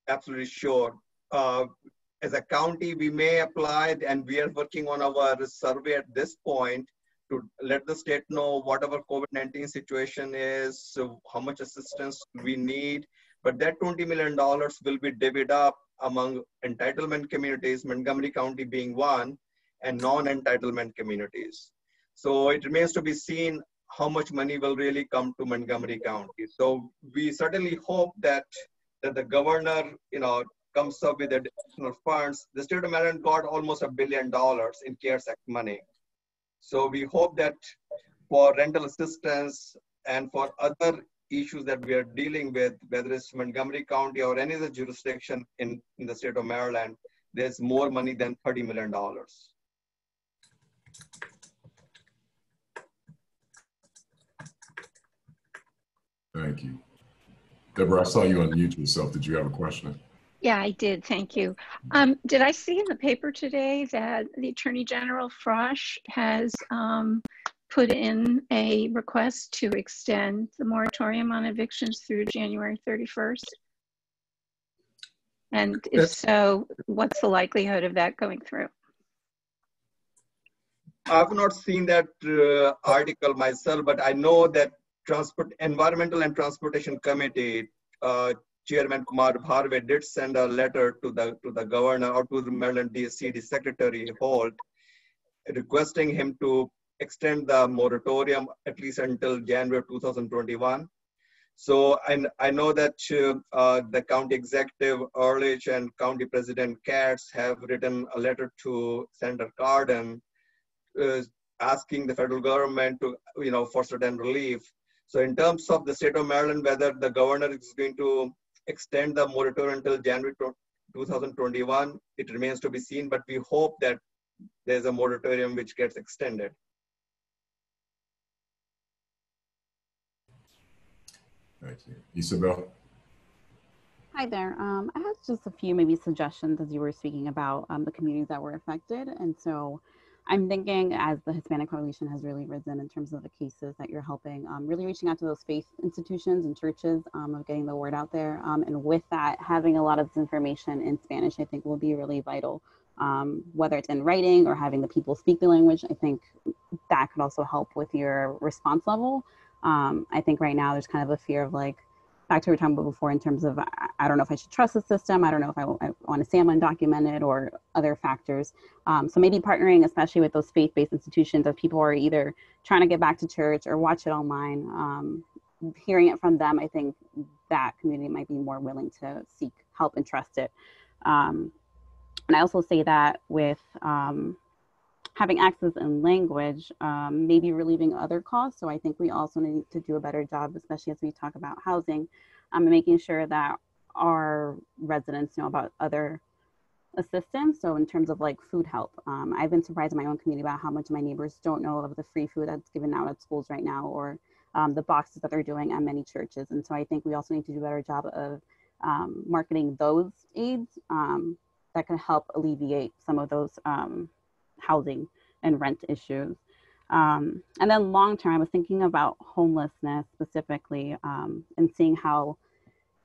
absolutely sure. As a county, we may apply, and we are working on our survey at this point to let the state know whatever COVID-19 situation is, so how much assistance we need. But that $20 million will be divvied up among entitlement communities, Montgomery County being one, and non-entitlement communities. So it remains to be seen how much money will really come to Montgomery County. So we certainly hope that the governor, comes up with additional funds. The state of Maryland got almost $1 billion in CARES Act money. So we hope that for rental assistance and for other issues that we are dealing with, whether it's Montgomery County or any other jurisdiction in the state of Maryland, there's more money than $30 million. Thank you. Deborah, I saw you unmute yourself. Did you have a question? Yeah, I did. Thank you. Did I see in the paper today that the Attorney General Frosch has put in a request to extend the moratorium on evictions through January 31st? And if so, what's the likelihood of that going through? I've not seen that article myself, but I know that Environmental and Transportation Committee Chairman Kumar Bharve did send a letter to the governor or to the Maryland DSCD Secretary Holt, requesting him to extend the moratorium at least until January 2021. So I know that the county executive Ehrlich and County President Katz have written a letter to Senator Cardin asking the federal government to, for certain relief. So in terms of the state of Maryland, whether the governor is going to extend the moratorium until January 2021, it remains to be seen, but we hope that there's a moratorium which gets extended. Thank you. Isabel? Hi there. I had just a few maybe suggestions as you were speaking about the communities that were affected. And so I'm thinking as the Hispanic population has really risen in terms of the cases that you're helping, really reaching out to those faith institutions and churches of getting the word out there. And with that, having a lot of this information in Spanish, I think will be really vital. Whether it's in writing or having the people speak the language, I think that could also help with your response level. I think right now there's kind of a fear of like, back to what we were talking about before in terms of, I don't know if I should trust the system. I don't know if I want to say I'm undocumented or other factors. So maybe partnering, especially with those faith-based institutions, if people are either trying to get back to church or watch it online, hearing it from them, I think that community might be more willing to seek help and trust it. And I also say that with having access in language, maybe relieving other costs. So I think we also need to do a better job, especially as we talk about housing, and making sure that our residents know about other assistance. So in terms of like food help, I've been surprised in my own community about how much my neighbors don't know of the free food that's given out at schools right now, or the boxes that they're doing at many churches. And so I think we also need to do a better job of marketing those aids that can help alleviate some of those housing and rent issues. And then long term, I was thinking about homelessness specifically, and seeing how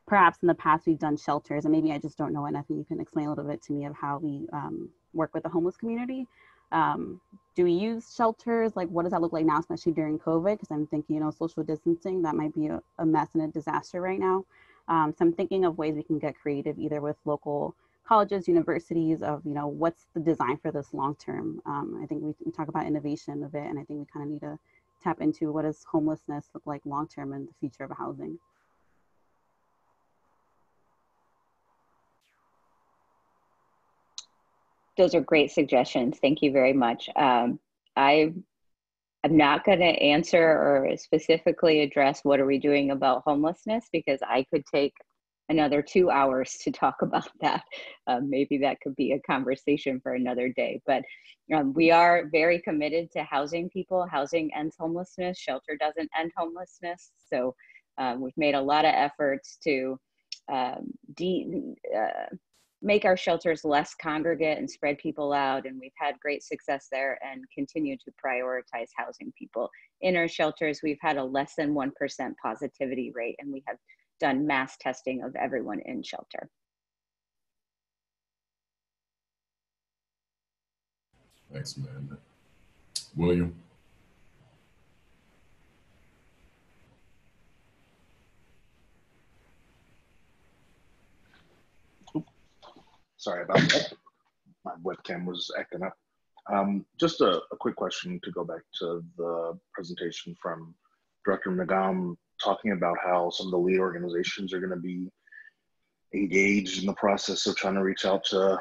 perhaps in the past we've done shelters, and maybe I just don't know enough, and you can explain a little bit to me of how we work with the homeless community. Do we use shelters? Like, what does that look like now, especially during COVID? Because I'm thinking, you know, social distancing, that might be a mess and a disaster right now. So I'm thinking of ways we can get creative, either with local colleges, universities, of, you know, what's the design for this long term. I think we talk about innovation of it, and I think we kind of need to tap into what does homelessness look like long term in the future of housing. Those are great suggestions. Thank you very much. I'm not going to answer or specifically address what are we doing about homelessness, because I could take another 2 hours to talk about that. Maybe that could be a conversation for another day. But we are very committed to housing people. Housing ends homelessness. Shelter doesn't end homelessness. So we've made a lot of efforts to make our shelters less congregate and spread people out. And we've had great success there and continue to prioritize housing people. In our shelters, we've had a less than 1% positivity rate, and we have done mass testing of everyone in shelter. Thanks, Amanda. William? Sorry about that. My webcam was acting up. Just a quick question to go back to the presentation from Director Nagam, talking about how some of the lead organizations are going to be engaged in the process of trying to reach out to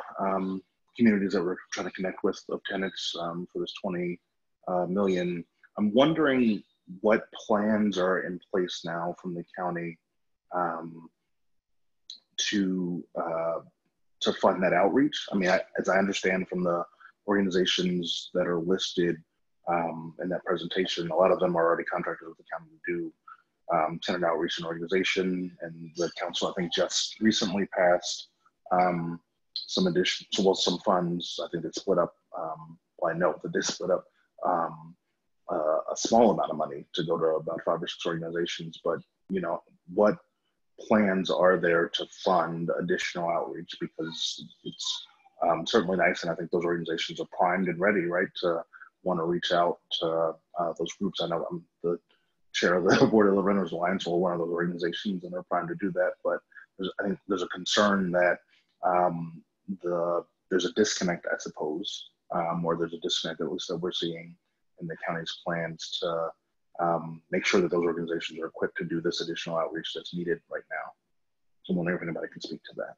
communities that we're trying to connect with of tenants for this 20 million. I'm wondering what plans are in place now from the county to fund that outreach. I mean, as I understand from the organizations that are listed in that presentation, a lot of them are already contracted with the county to do tenant outreach and organization, and the council, I think, just recently passed some funds. I think they split up, well, I know that they split up a small amount of money to go to about 5 or 6 organizations, but, you know, what plans are there to fund additional outreach? Because it's certainly nice, and I think those organizations are primed and ready, right, to want to reach out to those groups. I know I'm the chair of the Board of the Renters Alliance, or one of those organizations, and they're primed to do that. But I think there's a concern that there's a disconnect, I suppose, or there's a disconnect at least that we're seeing in the county's plans to make sure that those organizations are equipped to do this additional outreach that's needed right now. So I'm wondering if anybody can speak to that.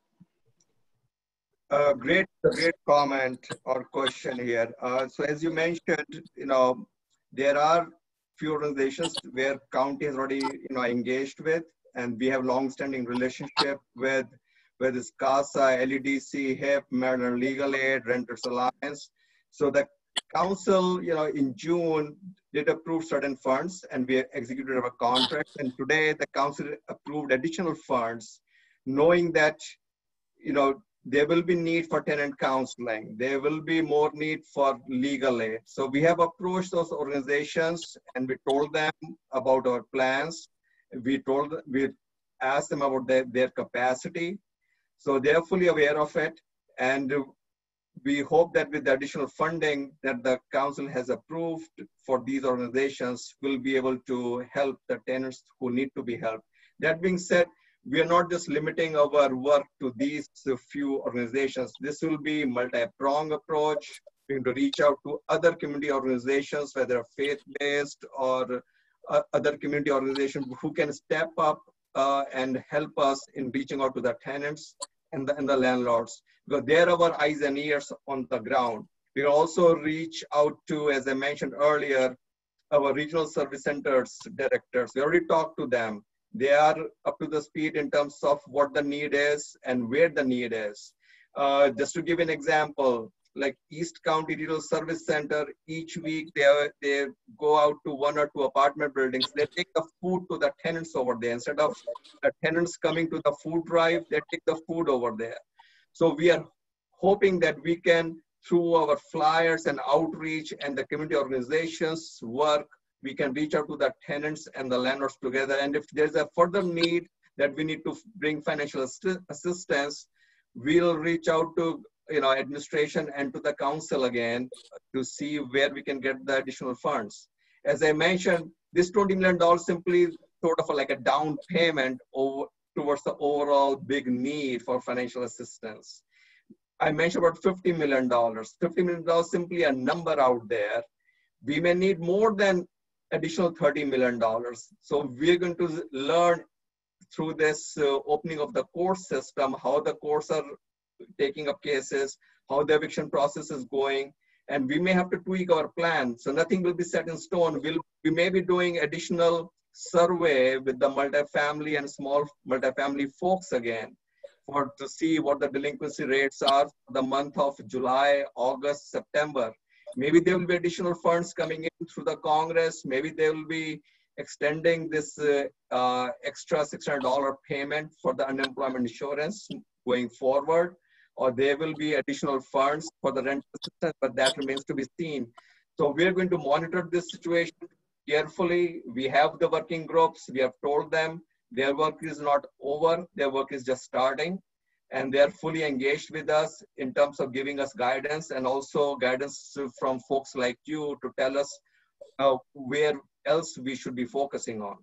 Great comment or question here. So as you mentioned, you know, there are few organizations where county has already, you know, engaged with, and we have long-standing relationship with, whether it's CASA, LEDC, HIP, Maryland Legal Aid, Renters Alliance. So the council, you know, in June did approve certain funds, and we executed our contract. And today the council approved additional funds, knowing that, you know, there will be need for tenant counseling. There will be more need for legal aid. So we have approached those organizations and we told them about our plans. We asked them about their capacity. So they're fully aware of it. And we hope that with the additional funding that the council has approved for these organizations, we'll be able to help the tenants who need to be helped. That being said, we are not just limiting our work to these few organizations. This will be multi-pronged approach. We're going to reach out to other community organizations, whether faith-based or other community organizations who can step up and help us in reaching out to the tenants and the landlords, because they're our eyes and ears on the ground. We also reach out to, as I mentioned earlier, our regional service centers directors. We already talked to them. They are up to the speed in terms of what the need is and where the need is. Just to give an example, like East County Regional Service Center, each week they go out to 1 or 2 apartment buildings. They take the food to the tenants over there. Instead of the tenants coming to the food drive, they take the food over there. So we are hoping that we can, through our flyers and outreach and the community organizations work, we can reach out to the tenants and the landlords together. And if there's a further need that we need to bring financial assistance, we'll reach out to administration and to the council again to see where we can get the additional funds. As I mentioned, this $20 million simply sort of like a down payment towards the overall big need for financial assistance. I mentioned about $50 million. $50 million is simply a number out there. We may need more than additional $30 million. So we're going to learn through this opening of the court system, how the courts are taking up cases, how the eviction process is going, and we may have to tweak our plan. So nothing will be set in stone. We may be doing additional survey with the multifamily and small multifamily folks again to see what the delinquency rates are for the month of July, August, September. Maybe there will be additional funds coming in through the Congress. Maybe they will be extending this extra $600 payment for the unemployment insurance going forward, or there will be additional funds for the rent assistance, but that remains to be seen. So we're going to monitor this situation carefully. We have the working groups. We have told them their work is not over. Their work is just starting. And they're fully engaged with us in terms of giving us guidance, and also guidance from folks like you to tell us where else we should be focusing on.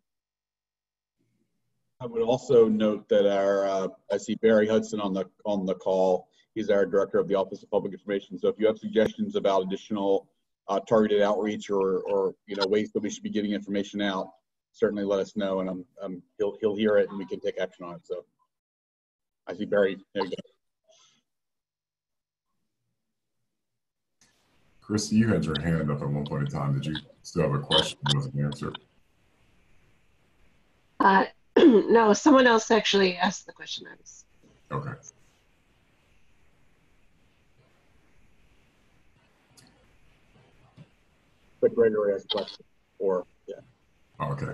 I would also note that I see Barry Hudson on the call. He's our director of the Office of Public Information. So if you have suggestions about additional targeted outreach or ways that we should be getting information out, certainly let us know, and he'll hear it and we can take action on it. So I see Barry. There you go. Christy, you had your hand up at one point in time. Did you still have a question that wasn't answered? No, someone else actually asked the question. Okay. But Gregory has a question, or yeah. Okay.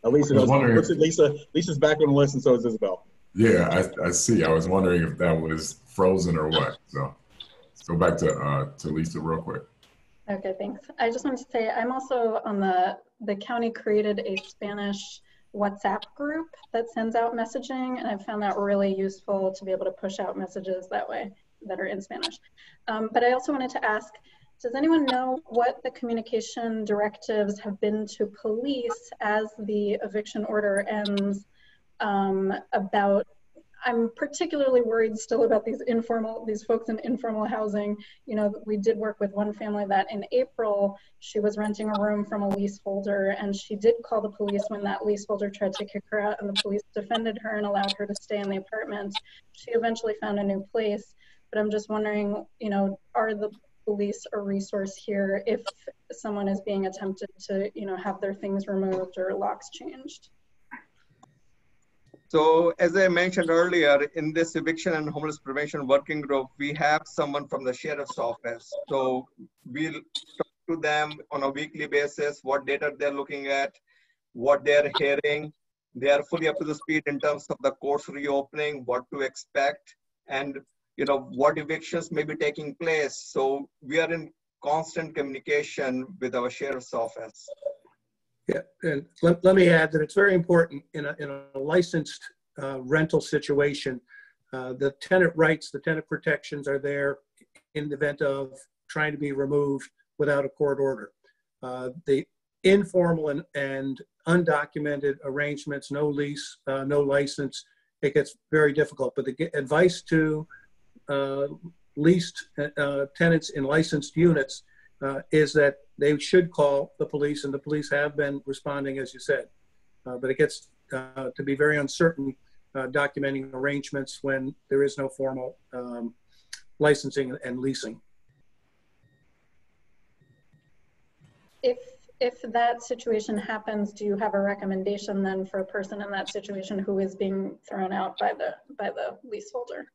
Lisa knows. Lisa's back on the list, and so is Isabel. Yeah, I see. I was wondering if that was frozen or what. So let's go back to Lisa real quick. Okay, thanks. I just wanted to say I'm also on the county created a Spanish WhatsApp group that sends out messaging, and I found that really useful to be able to push out messages that way that are in Spanish. But I also wanted to ask, does anyone know what the communication directives have been to police as the eviction order ends about, I'm particularly worried still about these folks in informal housing. We did work with one family that in April, she was renting a room from a leaseholder, and she did call the police when that leaseholder tried to kick her out, and the police defended her and allowed her to stay in the apartment. She eventually found a new place, but I'm just wondering, are the police a resource here if someone is being attempted to, have their things removed or locks changed? So as I mentioned earlier, in this eviction and homeless prevention working group, we have someone from the sheriff's office. So we'll talk to them on a weekly basis, what data they're looking at, what they're hearing. They are fully up to the speed in terms of the courts reopening, what to expect, and what evictions may be taking place. So we are in constant communication with our sheriff's office. Yeah, and let me add that it's very important in a licensed rental situation. The tenant rights, the tenant protections are there in the event of trying to be removed without a court order. The informal and undocumented arrangements, no lease, no license, it gets very difficult. But the advice to leased tenants in licensed units is that they should call the police, and the police have been responding, as you said. But it gets to be very uncertain documenting arrangements when there is no formal licensing and leasing. If that situation happens, do you have a recommendation then for a person in that situation who is being thrown out by the leaseholder?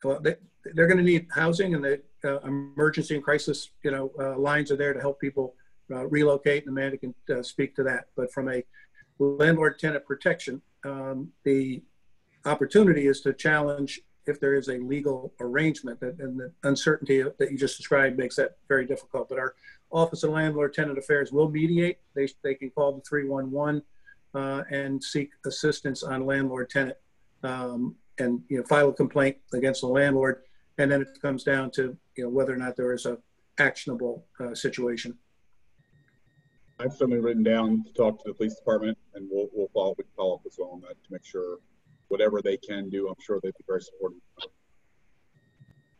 Well, they're going to need housing, and the emergency and crisis, lines are there to help people relocate, and Amanda can speak to that. But from a landlord-tenant protection, the opportunity is to challenge if there is a legal arrangement, and the uncertainty that you just described makes that very difficult. But our Office of Landlord-Tenant Affairs will mediate. They can call the 311 and seek assistance on landlord-tenant and file a complaint against the landlord. and then it comes down to whether or not there is a actionable situation. I've certainly written down to talk to the police department, and we'll follow up as well on that to make sure whatever they can do, I'm sure they'd be very supportive.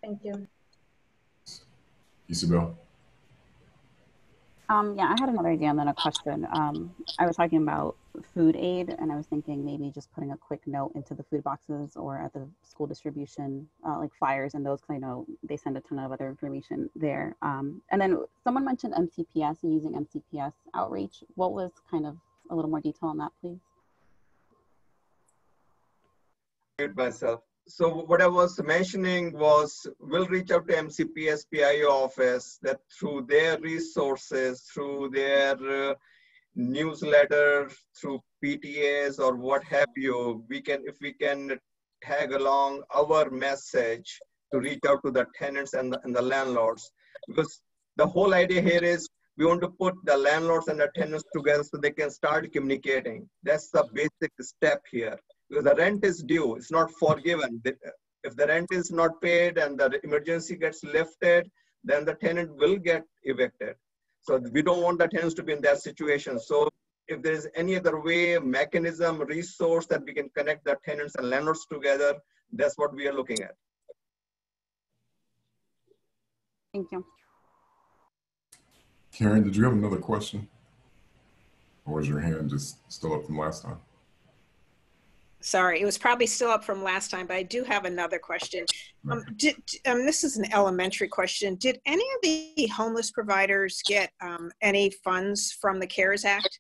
Thank you. Isabel? Yeah, I had another idea and then a question. I was talking about food aid, and I was thinking maybe just putting a quick note into the food boxes or at the school distribution, like flyers and those, because I know they send a ton of other information there. And then someone mentioned MCPS and using MCPS outreach. What was kind of a little more detail on that, please? Myself. So what I was mentioning was we'll reach out to MCPS PIO office that through their resources, through their newsletter, through PTAs or what have you, if we can tag along our message to reach out to the tenants and the landlords. Because the whole idea here is we want to put the landlords and the tenants together so they can start communicating. That's the basic step here. Because the rent is due, it's not forgiven. If the rent is not paid and the emergency gets lifted, then the tenant will get evicted. So we don't want the tenants to be in that situation. So if there is any other way, mechanism, resource that we can connect the tenants and landlords together, that's what we are looking at. Thank you. Karen, did you have another question? Or was your hand just still up from last time? Sorry, it was probably still up from last time, but I do have another question. This is an elementary question. Did any of the homeless providers get any funds from the CARES Act?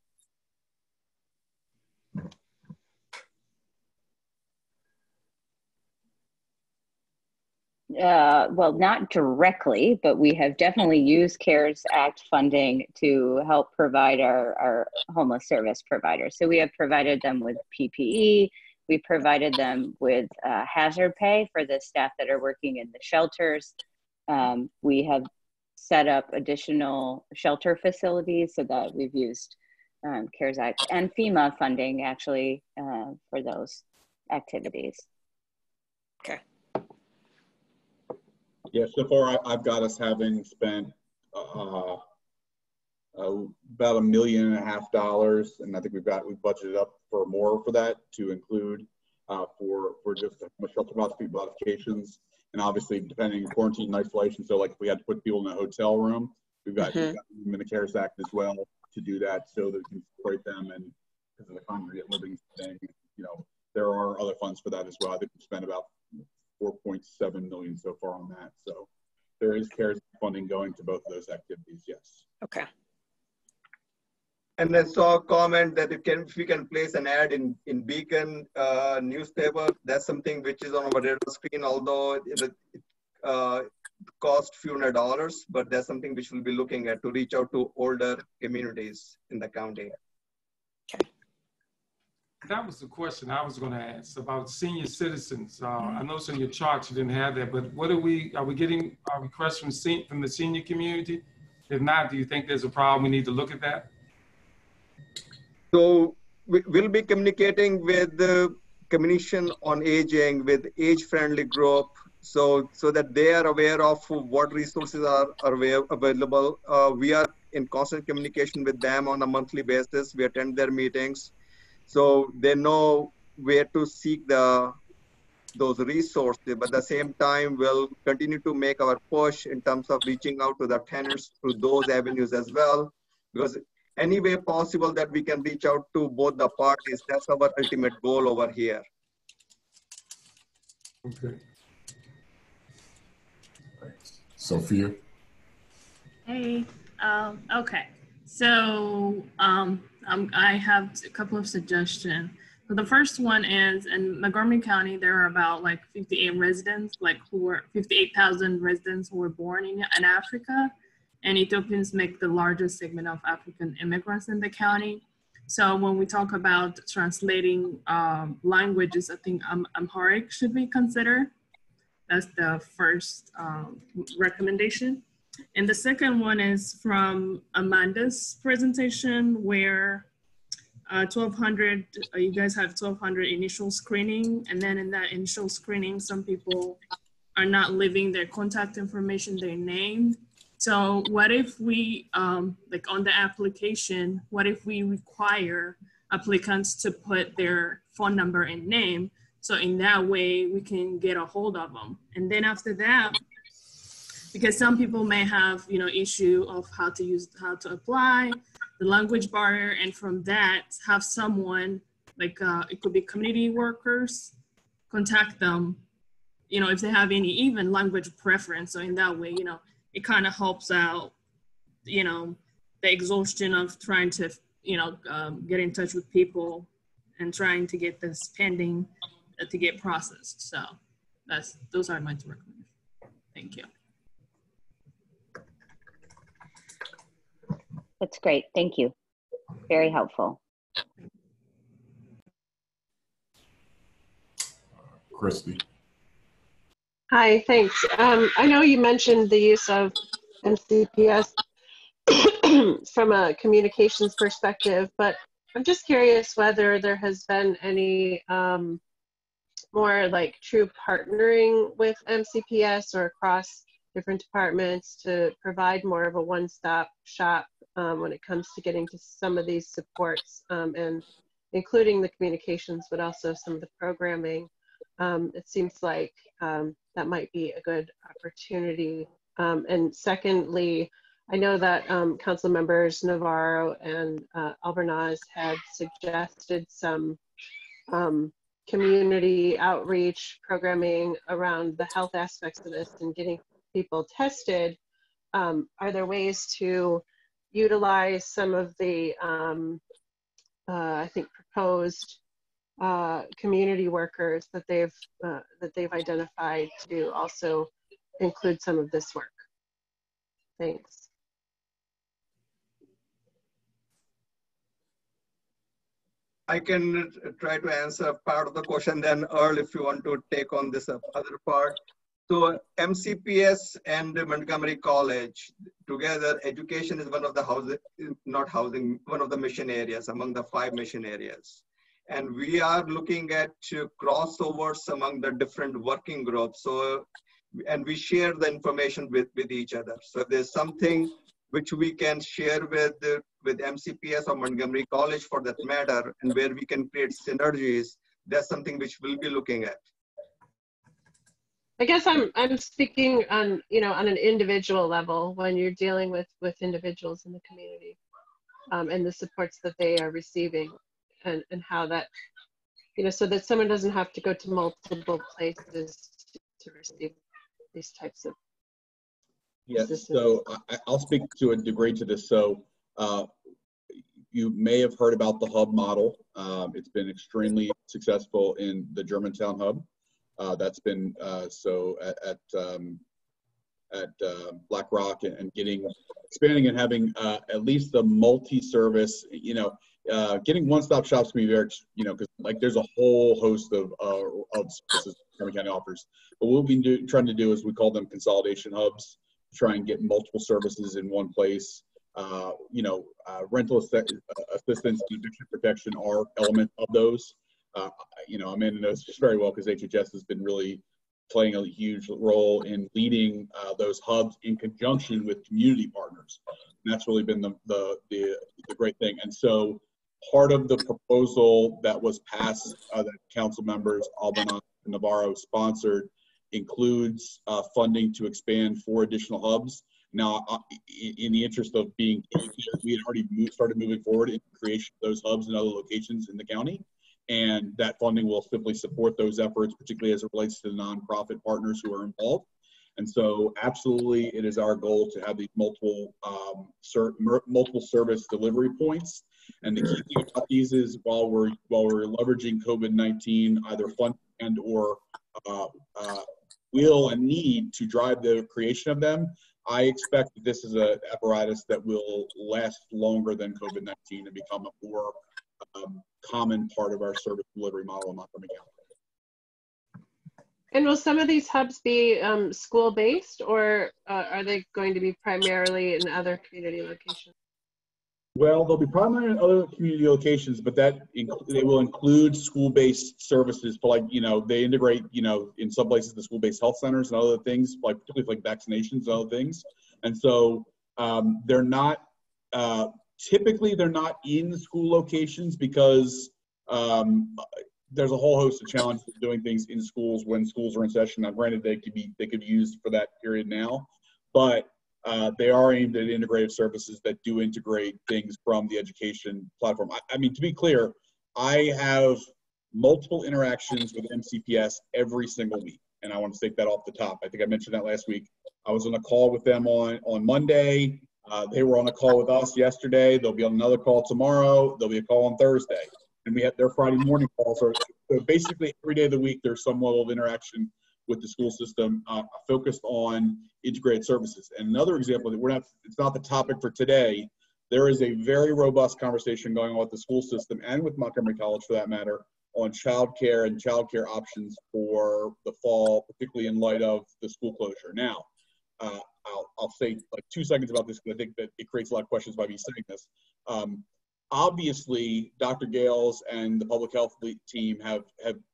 Well, not directly, but we have definitely used CARES Act funding to help provide our homeless service providers. So we have provided them with PPE. We provided them with hazard pay for the staff that are working in the shelters. We have set up additional shelter facilities so that we've used CARES Act and FEMA funding actually for those activities. Okay. Yeah, so far I've got us having spent about $1.5 million, and I think we've budgeted up for more for that to include for just shelter modifications, and obviously depending on quarantine and isolation. So like if we had to put people in a hotel room, we've got them in the CARES Act as well to do that, so that we can support them, and because of the congregate living thing, there are other funds for that as well. I think we spent about $4.7 million so far on that. So there is CARES funding going to both of those activities, yes. Okay. And I saw a comment that if we can place an ad in Beacon newspaper, that's something which is on our radar screen, although it cost few $100, but that's something which we'll be looking at to reach out to older communities in the county. That was the question I was going to ask about senior citizens. I know in your chart you didn't have that, but what are we getting requests from the senior community? If not, do you think there's a problem? We need to look at that? So we'll be communicating with the Commission on Aging, with age-friendly group, so that they are aware of what resources are available. We are in constant communication with them on a monthly basis. We attend their meetings, so they know where to seek those resources. But at the same time, we'll continue to make our push in terms of reaching out to the tenants through those avenues as well, because any way possible that we can reach out to both the parties, that's our ultimate goal over here. Okay. Thanks. Sophia? Hey, okay. So I have a couple of suggestions. So the first one is in Montgomery County, there are about like 58 residents, 58,000 residents who were born in Africa. And Ethiopians make the largest segment of African immigrants in the county. So when we talk about translating languages, I think Amharic should be considered. That's the first recommendation. And the second one is from Amanda's presentation, where 1,200, you guys have 1,200 initial screening. And then in that initial screening, some people are not leaving their contact information, their name. So what if we, like on the application, what if we require applicants to put their phone number and name? So in that way, we can get a hold of them. And then after that, because some people may have, you know, issue of how to apply, the language barrier, and from that, have someone, like it could be community workers, contact them, you know, if they have any even language preference. So in that way, you know, it kind of helps out, you know, the exhaustion of trying to, you know, get in touch with people and trying to get this pending to get processed. So those are my two recommendations. Thank you. That's great. Thank you. Very helpful. Christy. Hi, thanks. I know you mentioned the use of MCPS from a communications perspective, but I'm just curious whether there has been any more like true partnering with MCPS or across different departments to provide more of a one-stop shop when it comes to getting to some of these supports and including the communications, but also some of the programming. It seems like that might be a good opportunity. And secondly, I know that council members Navarro and Albornoz had suggested some community outreach programming around the health aspects of this and getting people tested. Are there ways to utilize some of the, I think, proposed community workers that they've identified to also include some of this work? Thanks. I can try to answer part of the question, then Earl, if you want to take on this other part. So MCPS and Montgomery College together, education is one of the one of the mission areas among the 5 mission areas. And we are looking at crossovers among the different working groups. So, and we share the information with each other. So if there's something which we can share with MCPS or Montgomery College for that matter, and where we can create synergies, that's something which we'll be looking at. I guess I'm speaking on, you know, on an individual level when you're dealing with individuals in the community and the supports that they are receiving and how that, you know, so that someone doesn't have to go to multiple places to receive these types of assistance. So I'll speak to a degree to this. So you may have heard about the hub model. It's been extremely successful in the Germantown hub. That's been so at Black Rock and expanding and having at least the multi-service, you know, getting one-stop shops can be very, you know, because like there's a whole host of services Montgomery County offers. But what we've been trying to do is we call them consolidation hubs, to try and get multiple services in one place. You know, rental assistance and eviction protection are elements of those. You know, Amanda knows this very well because HHS has been really playing a huge role in leading those hubs in conjunction with community partners. And that's really been the great thing. And so part of the proposal that was passed that council members Albornoz and Navarro sponsored includes funding to expand 4 additional hubs. Now, in the interest of being, we had already started moving forward in the creation of those hubs in other locations in the county. And that funding will simply support those efforts, particularly as it relates to the nonprofit partners who are involved. And so absolutely, it is our goal to have these multiple service delivery points. And the key thing about these is while we're leveraging COVID-19, either fund and or will and need to drive the creation of them, I expect that this is an apparatus that will last longer than COVID-19 and become a more common part of our service delivery model in Montgomery County. And will some of these hubs be school-based, or are they going to be primarily in other community locations? Well, they'll be primarily in other community locations, but they will include school-based services for, like, they integrate, in some places the school-based health centers and other things, like particularly for, like, vaccinations and other things. And so they're not, typically they're not in school locations because there's a whole host of challenges of doing things in schools when schools are in session. Now, granted, they could be used for that period now, but they are aimed at integrative services that do integrate things from the education platform. I mean, to be clear, I have multiple interactions with MCPS every single week, and I want to take that off the top. I think I mentioned that last week. I was on a call with them on Monday. They were on a call with us yesterday. They'll be on another call tomorrow. There'll be a call on Thursday. And we have their Friday morning calls. So basically every day of the week, there's some level of interaction with the school system focused on integrated services. And another example that it's not the topic for today, there is a very robust conversation going on with the school system and with Montgomery College for that matter on childcare and childcare options for the fall, particularly in light of the school closure. Now, I'll say like 2 seconds about this because I think that it creates a lot of questions by me saying this. Obviously, Dr. Gales and the public health team have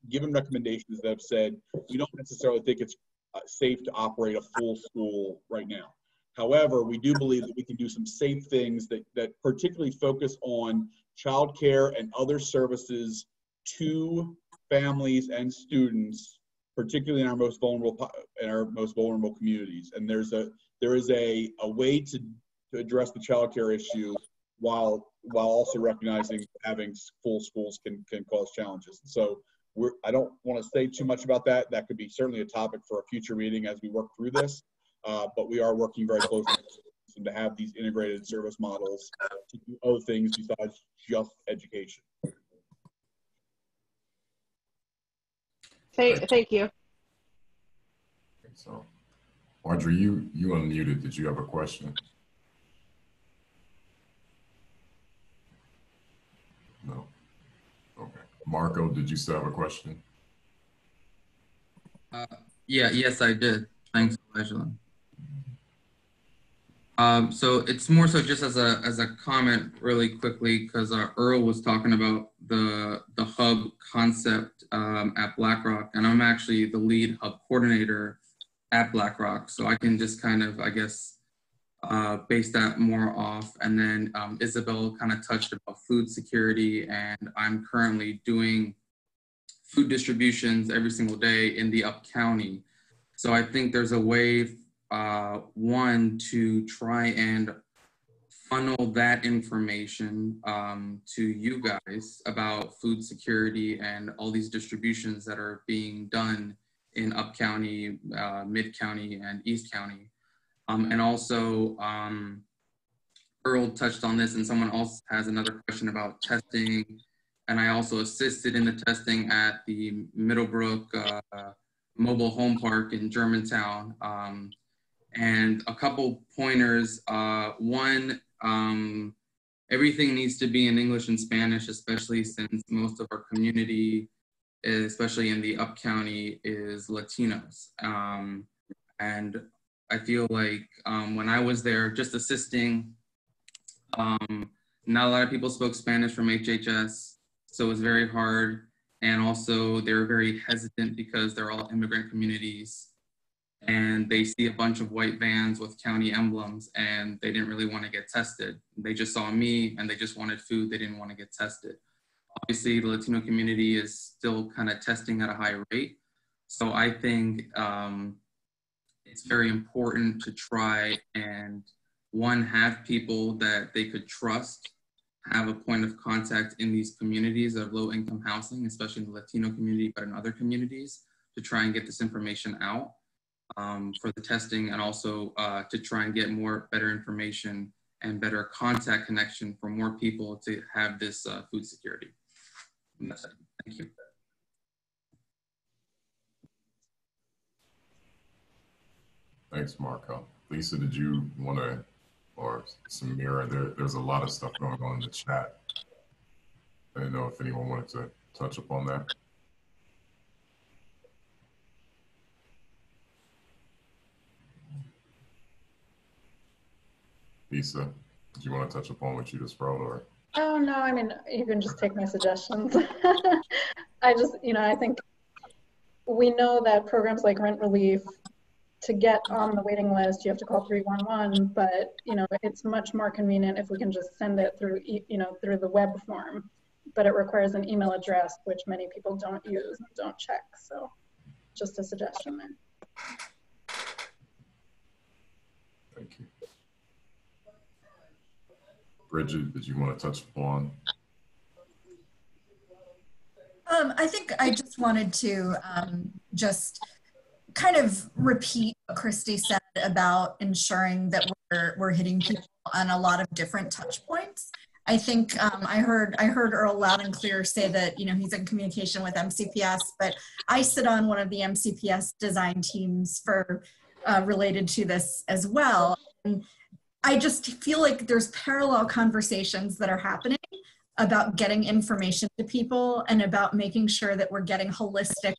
given recommendations that have said we don't necessarily think it's safe to operate a full school right now. However, we do believe that we can do some safe things that particularly focus on childcare and other services to families and students, particularly in our most vulnerable communities. And there is a way to address the childcare issue while also recognizing having full schools can cause challenges. So I don't want to say too much about that. That could be certainly a topic for a future meeting as we work through this. But we are working very closely to have these integrated service models to do other things besides just education. Thank you. So, Audrey, you unmuted. Did you have a question? No. Okay. Marco, did you still have a question? Yes, I did. Thanks, Elijah. So it's more so just as a comment really quickly, because Earl was talking about the hub concept at BlackRock, and I'm actually the lead hub coordinator at BlackRock. So I can just kind of, I guess, base that more off. And then Isabel kind of touched about food security, and I'm currently doing food distributions every single day in the Up County. So I think there's a way, one, to try and funnel that information to you guys about food security and all these distributions that are being done in Up County, Mid County, and East County. And also, Earl touched on this, and someone else has another question about testing. And I also assisted in the testing at the Middlebrook Mobile Home Park in Germantown. And a couple pointers. One, everything needs to be in English and Spanish, especially since most of our community, especially in the Up County, is Latinos. And I feel like when I was there just assisting, not a lot of people spoke Spanish from HHS, so it was very hard. And also they were very hesitant because they're all immigrant communities and they see a bunch of white vans with county emblems and they didn't really want to get tested. They just saw me and they just wanted food. They didn't want to get tested. Obviously the Latino community is still kind of testing at a high rate. So I think it's very important to try and, one, have people that they could trust, have a point of contact in these communities of low income housing, especially in the Latino community, but in other communities, to try and get this information out for the testing, and also to try and get better information and better contact connection for more people to have this food security. And that's it. Thank you. Thanks, Marco. Lisa, did you want to, or Samira, there's a lot of stuff going on in the chat. I didn't know if anyone wanted to touch upon that. Lisa, Did you want to touch upon what you just wrote, or? Oh, no, I mean, you can just take my suggestions. I just, I think we know that programs like rent relief, to get on the waiting list, you have to call 311, but, it's much more convenient if we can just send it through, through the web form, but it requires an email address, which many people don't use and don't check. So just a suggestion there. Thank you. Bridget, did you want to touch upon? I think I just wanted to just kind of repeat what Christy said about ensuring that we're hitting people on a lot of different touch points. I think I heard Earl loud and clear say that he's in communication with MCPS, but I sit on one of the MCPS design teams for related to this as well. And I just feel like there's parallel conversations that are happening about getting information to people and about making sure that we're getting holistic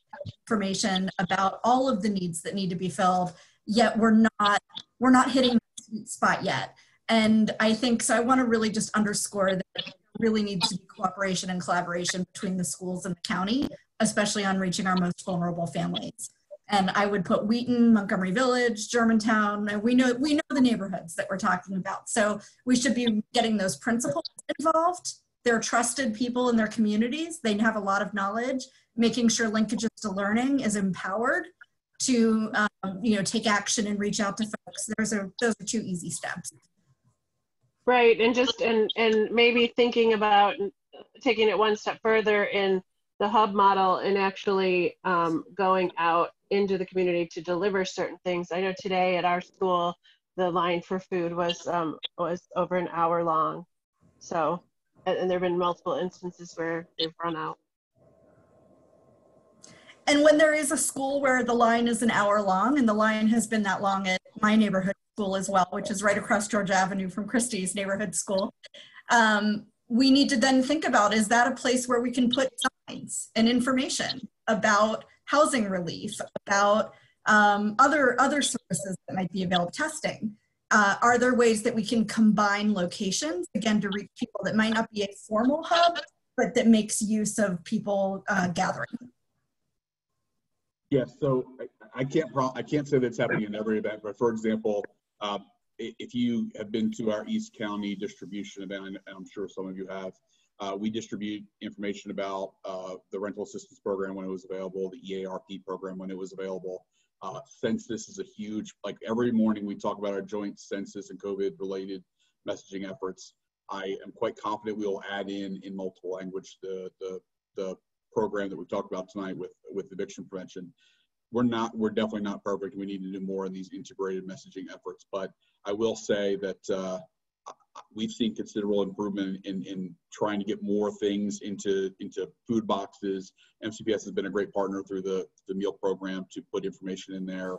information about all of the needs that need to be filled, yet we're not hitting the sweet spot yet. And I think, so I want to really just underscore that there really needs to be cooperation and collaboration between the schools and the county, especially on reaching our most vulnerable families. And I would put Wheaton, Montgomery Village, Germantown, and we know the neighborhoods that we're talking about. So we should be getting those principals involved. They're trusted people in their communities. They have a lot of knowledge. Making sure Linkages to Learning is empowered to take action and reach out to folks. Those are 2 easy steps. Right, and maybe thinking about taking it one step further in the hub model and actually going out into the community to deliver certain things. I know today at our school, the line for food was over an hour long. So, and there have been multiple instances where they've run out. And when there is a school where the line is an hour long, and the line has been that long at my neighborhood school as well, which is right across George Avenue from Christie's neighborhood school, we need to then think about, is that a place where we can put signs and information about housing relief, about other services that might be available, testing? Are there ways that we can combine locations, again, to reach people that might not be a formal hub, but that makes use of people gathering? Yes, so I can't say that's happening in every event, but for example, if you have been to our East County distribution event, and I'm sure some of you have, we distribute information about the rental assistance program when it was available, the EARP program when it was available. Census is a huge, like every morning we talk about our joint census and COVID related messaging efforts. I am quite confident we will add in multiple language the program that we've talked about tonight with eviction prevention. We're definitely not perfect. We need to do more in these integrated messaging efforts, but I will say that we've seen considerable improvement in trying to get more things into food boxes. MCPS has been a great partner through the meal program to put information in there,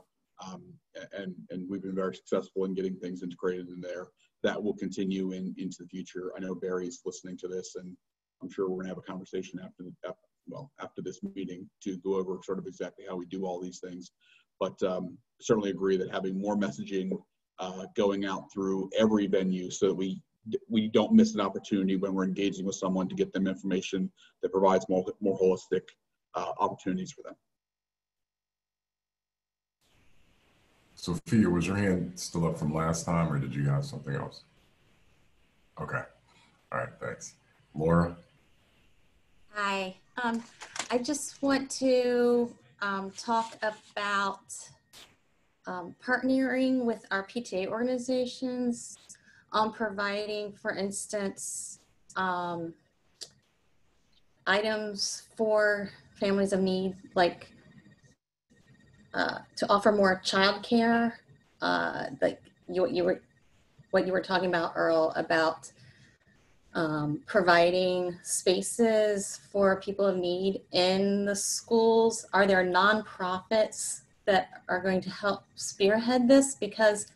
and we've been very successful in getting things integrated in there. That will continue into the future. I know Barry's listening to this, and I'm sure we're going to have a conversation after this meeting to go over sort of exactly how we do all these things. But certainly agree that having more messaging going out through every venue so that we don't miss an opportunity when we're engaging with someone to get them information that provides more holistic opportunities for them. Sophia, was your hand still up from last time, or did you have something else? Okay. All right, thanks. Laura? Hi. I just want to talk about partnering with our PTA organizations on providing, for instance, items for families of need, like to offer more childcare, like what you were talking about, Earl, about providing spaces for people of need in the schools. Are there nonprofits that are going to help spearhead this? Because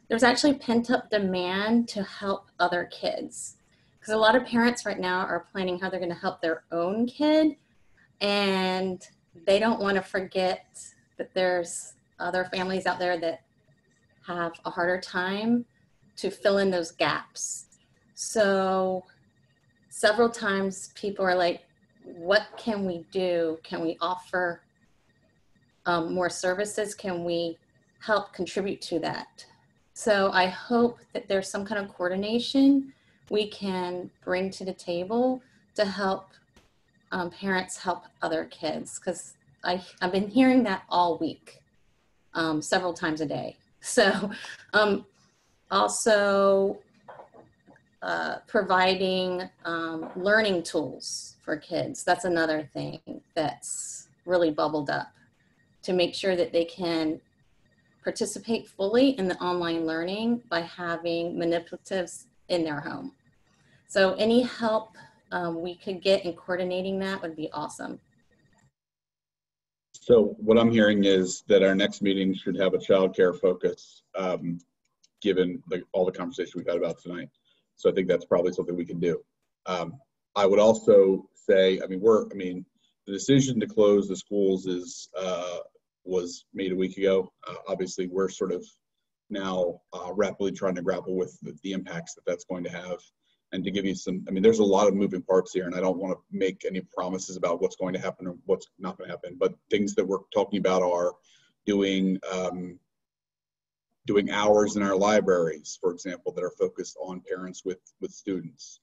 there's actually pent-up demand to help other kids. Because a lot of parents right now are planning how they're going to help their own kid, and they don't want to forget that there's other families out there that have a harder time to fill in those gaps. So several times people are like, what can we do? Can we offer more services? Can we help contribute to that? So I hope that there's some kind of coordination we can bring to the table to help parents help other kids, because I've been hearing that all week, several times a day. So also providing learning tools for kids. That's another thing that's really bubbled up, to make sure that they can participate fully in the online learning by having manipulatives in their home. So any help we could get in coordinating that would be awesome. So what I'm hearing is that our next meeting should have a childcare focus, given all the conversation we've had about tonight. So I think that's probably something we can do. I would also say, the decision to close the schools was made a week ago. Obviously, we're sort of now rapidly trying to grapple with the impacts that that's going to have. And to give you some, there's a lot of moving parts here, and I don't want to make any promises about what's going to happen or what's not going to happen. But things that we're talking about are doing hours in our libraries, for example, that are focused on parents with students,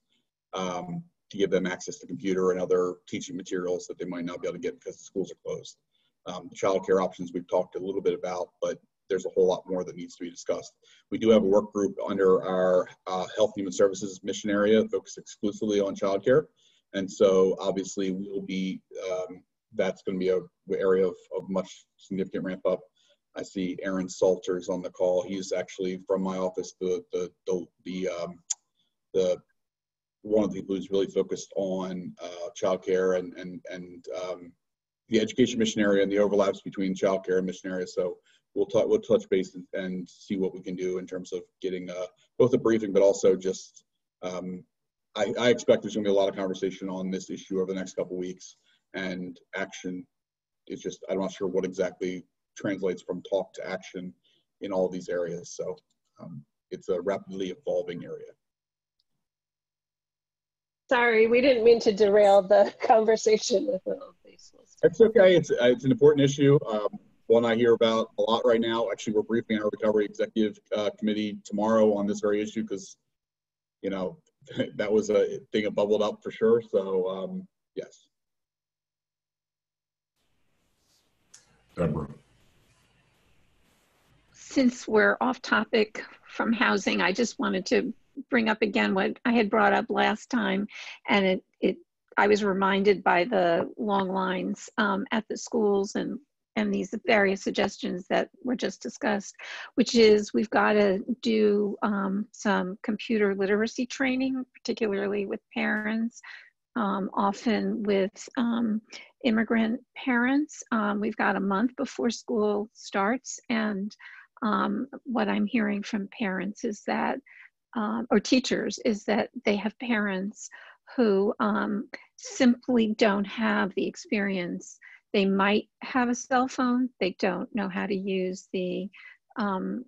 to give them access to computer and other teaching materials that they might not be able to get because the schools are closed. The child care options we've talked a little bit about, but there's a whole lot more that needs to be discussed. We do have a work group under our Health and Human Services mission area focused exclusively on childcare. And so obviously we'll be, that's going to be an area of much significant ramp up. I see Aaron Salters on the call. He's actually from my office, one of the people who's really focused on childcare and the education mission area and the overlaps between childcare and mission area. So we'll touch base and see what we can do in terms of getting both a briefing, but also just I expect there's going to be a lot of conversation on this issue over the next couple of weeks, and action. It's just I'm not sure what exactly translates from talk to action in all of these areas. So it's a rapidly evolving area. Sorry, we didn't mean to derail the conversation with all these. It's okay. It's an important issue. One I hear about a lot right now. Actually, we're briefing our recovery executive committee tomorrow on this very issue because, that was a thing that bubbled up for sure. So, yes. Deborah. Since we're off topic from housing, I just wanted to bring up again what I had brought up last time, and I was reminded by the long lines at the schools and these various suggestions that were just discussed, which is we've got to do some computer literacy training, particularly with parents, often with immigrant parents. We've got a month before school starts, and what I'm hearing from parents is that, or teachers, is that they have parents who simply don't have the experience. They might have a cell phone. They don't know how to use the Chromebooks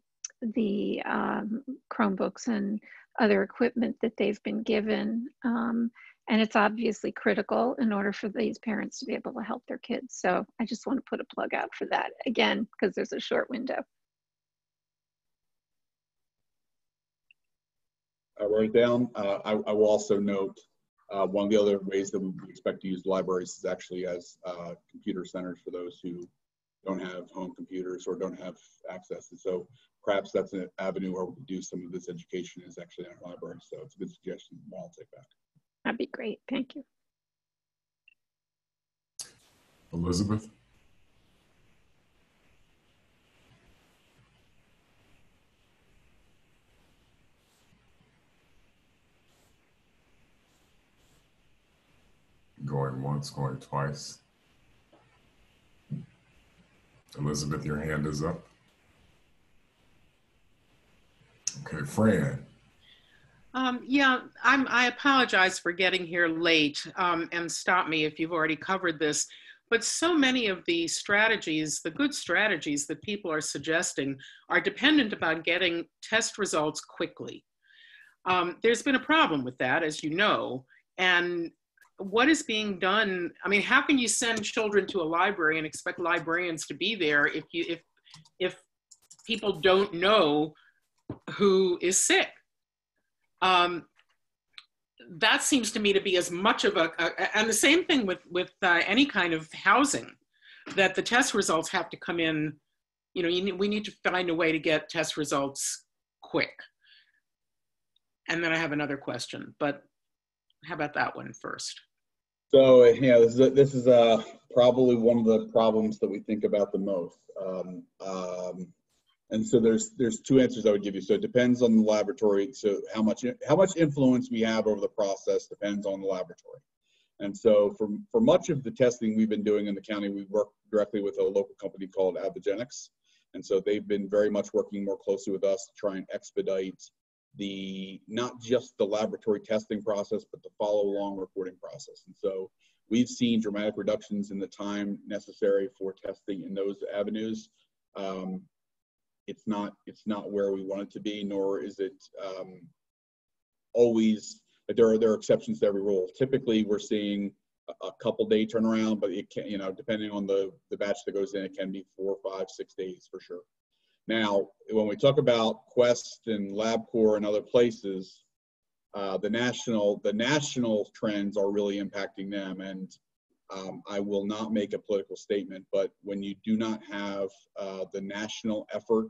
and other equipment that they've been given. And it's obviously critical in order for these parents to be able to help their kids. So I just want to put a plug out for that again, because there's a short window. I wrote it down. I will also note one of the other ways that we expect to use libraries is actually as computer centers for those who don't have home computers or don't have access. And so perhaps that's an avenue where we can do some of this education is actually in our library. So it's a good suggestion. I'll take back. That'd be great. Thank you. Elizabeth. Going once, going twice. Elizabeth, your hand is up. Okay, Fran. Yeah, I apologize for getting here late, and stop me if you've already covered this, but so many of the strategies, the good strategies that people are suggesting, are dependent upon getting test results quickly. There's been a problem with that, as you know, and what is being done? I mean, how can you send children to a library and expect librarians to be there if people don't know who is sick? That seems to me to be as much of and the same thing with any kind of housing, that the test results have to come in, you know, we need to find a way to get test results quick. And then I have another question, but how about that one first? So, yeah, this is probably one of the problems that we think about the most. And so there's two answers I would give you. So it depends on the laboratory. So how much influence we have over the process depends on the laboratory. And so for much of the testing we've been doing in the county, we work directly with a local company called Avogenics. And so they've been very much working more closely with us to try and expedite not just the laboratory testing process, but the follow-along reporting process. And so we've seen dramatic reductions in the time necessary for testing in those avenues. It's not where we want it to be, nor is it always. There are exceptions to every rule. Typically, we're seeing a couple-day turnaround, but it can, you know, depending on the batch that goes in, it can be 4, 5, 6 days for sure. Now, when we talk about Quest and LabCorp and other places, the national trends are really impacting them. And I will not make a political statement, but when you do not have the national effort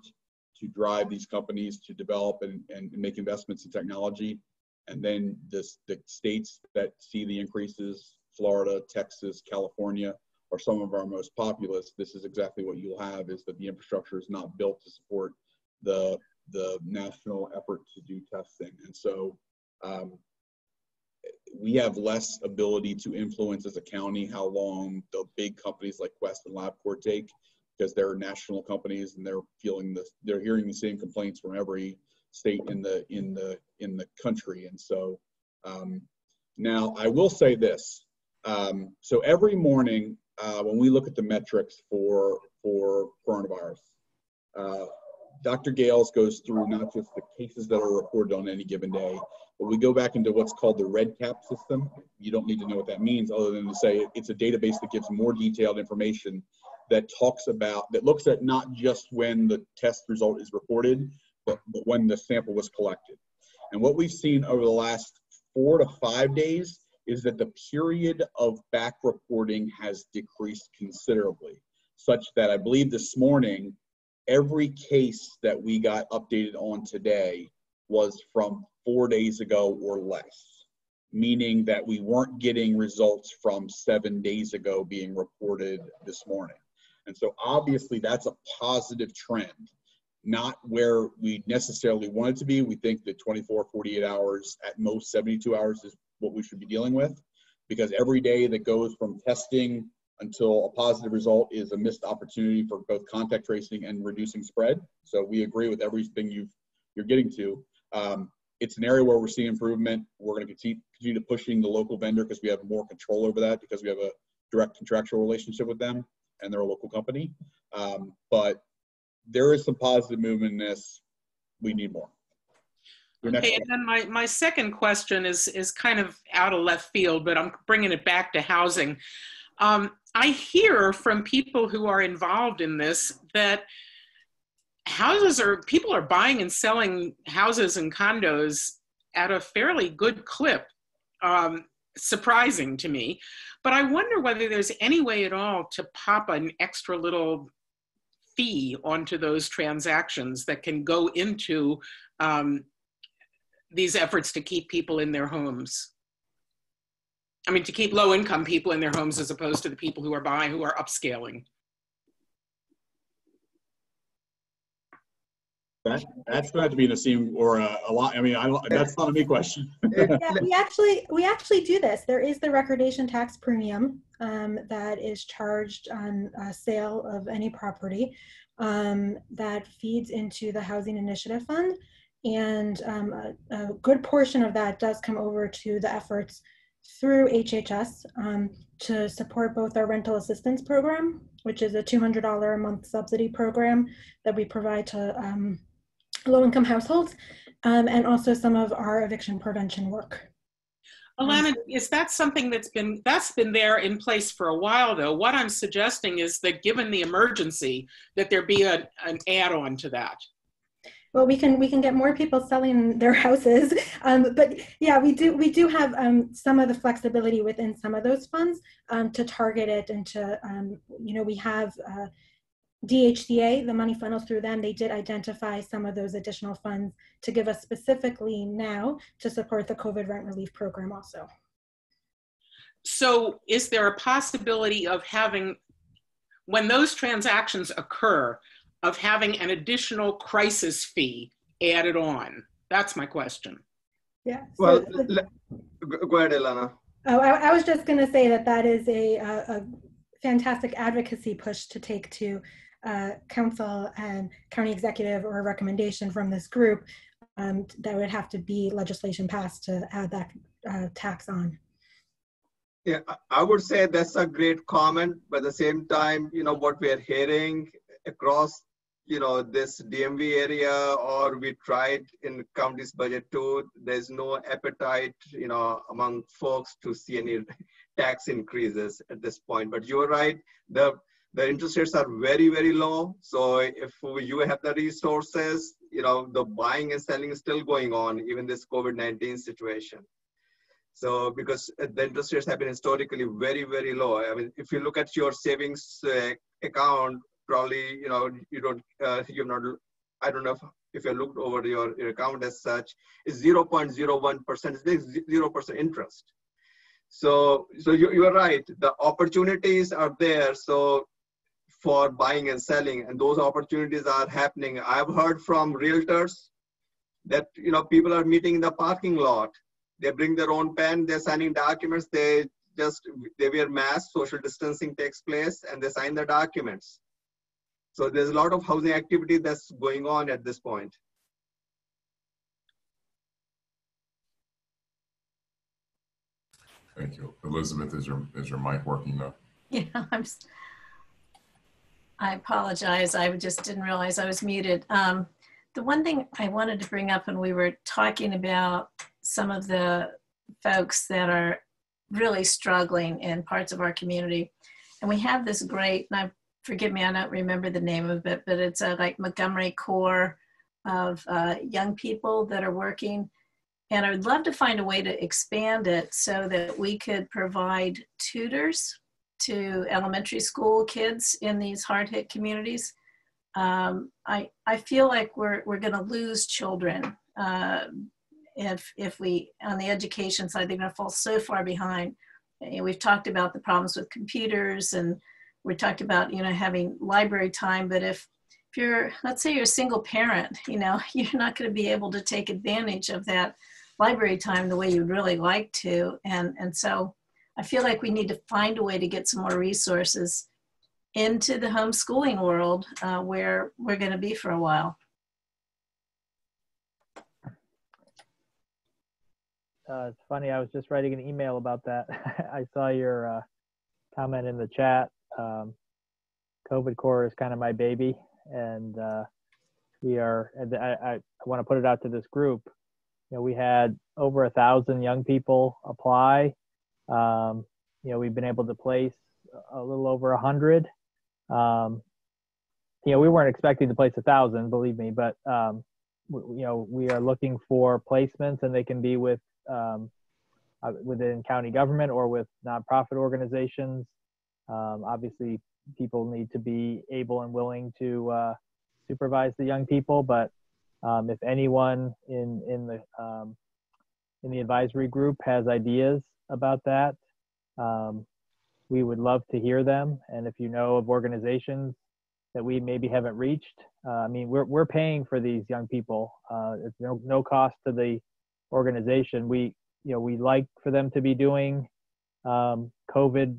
to drive these companies to develop and make investments in technology, and then the states that see the increases, Florida, Texas, California, are some of our most populous, this is exactly what you'll have, is that the infrastructure is not built to support the national effort to do testing. And so we have less ability to influence as a county how long the big companies like Quest and LabCorp take, because they're national companies and they're hearing the same complaints from every state in the country. And so now I will say this. So every morning when we look at the metrics for coronavirus, Dr. Gales goes through not just the cases that are reported on any given day, but we go back into what's called the REDCap system. You don't need to know what that means other than to say it's a database that gives more detailed information that looks at not just when the test result is reported, but when the sample was collected. And what we've seen over the last 4 to 5 days is that the period of back reporting has decreased considerably, such that I believe this morning, every case that we got updated on today was from 4 days ago or less, meaning that we weren't getting results from 7 days ago being reported this morning. And so obviously that's a positive trend, not where we necessarily want it to be. We think that 24, 48 hours, at most 72 hours is what we should be dealing with, because every day that goes from testing until a positive result is a missed opportunity for both contact tracing and reducing spread. So we agree with everything you're getting to. It's an area where we're seeing improvement. We're going to continue to pushing the local vendor because we have more control over that, because we have a direct contractual relationship with them and they're a local company. But there is some positive movement in this. We need more. Okay, and then my second question is kind of out of left field, but I'm bringing it back to housing. I hear from people who are involved in this that people are buying and selling houses and condos at a fairly good clip, surprising to me. But I wonder whether there's any way at all to pop an extra little fee onto those transactions that can go into these efforts to keep people in their homes. I mean, to keep low-income people in their homes as opposed to the people who are buying, who are upscaling. That's going to have to be Nasim or a lot. I mean, that's not a me question. Yeah, we actually do this. There is the recordation tax premium that is charged on sale of any property that feeds into the Housing Initiative Fund. And a good portion of that does come over to the efforts through HHS to support both our rental assistance program, which is a $200 a month subsidy program that we provide to low-income households, and also some of our eviction prevention work. Alana, is that something that's been there in place for a while though? What I'm suggesting is that given the emergency, that there be an add-on to that. Well, we can get more people selling their houses, but yeah, we do have some of the flexibility within some of those funds to target it and to we have DHCA, the money funnels through them. They did identify some of those additional funds to give us specifically now to support the COVID rent relief program also. So is there a possibility of having, when those transactions occur, of having an additional crisis fee added on? That's my question. Yeah. Well, go ahead, Ilana. Oh, I was just going to say that is a fantastic advocacy push to take to council and county executive, or a recommendation from this group that would have to be legislation passed to add that tax on. Yeah, I would say that's a great comment, but at the same time, what we are hearing across, this DMV area, or we tried in the county's budget too, there's no appetite, among folks to see any tax increases at this point. But you're right, the interest rates are very, very low. So if you have the resources, the buying and selling is still going on, even this COVID-19 situation. So because the interest rates have been historically very, very low. I mean, if you look at your savings account, probably, I don't know if you looked over your account as such, is 0.01%, it's 0% interest. So you're right, the opportunities are there. So for buying and selling, and those opportunities are happening. I've heard from realtors that, people are meeting in the parking lot. They bring their own pen, they're signing documents, they wear masks, social distancing takes place, and they sign the documents. So there's a lot of housing activity that's going on at this point. Thank you. Elizabeth, is your mic working now? Yeah, I apologize. I just didn't realize I was muted. The one thing I wanted to bring up when we were talking about some of the folks that are really struggling in parts of our community, and we have this great, and forgive me, I don't remember the name of it, but it's like Montgomery Core of young people that are working. And I would love to find a way to expand it so that we could provide tutors to elementary school kids in these hard-hit communities. I feel like we're going to lose children if we, on the education side, they're going to fall so far behind. And we've talked about the problems with computers, and we talked about, having library time, but if you're, let's say you're a single parent, you're not going to be able to take advantage of that library time the way you'd really like to. And so I feel like we need to find a way to get some more resources into the homeschooling world where we're going to be for a while. It's funny, I was just writing an email about that. I saw your comment in the chat. COVID Core is kind of my baby, and we are, I want to put it out to this group. We had over 1,000 young people apply. We've been able to place a little over 100. We weren't expecting to place 1,000, believe me, but we are looking for placements, and they can be with within county government or with nonprofit organizations. Obviously, people need to be able and willing to supervise the young people, but if anyone in the advisory group has ideas about that, we would love to hear them. And if you know of organizations that we maybe haven't reached, we're paying for these young people. It's no cost to the organization. We like for them to be doing COVID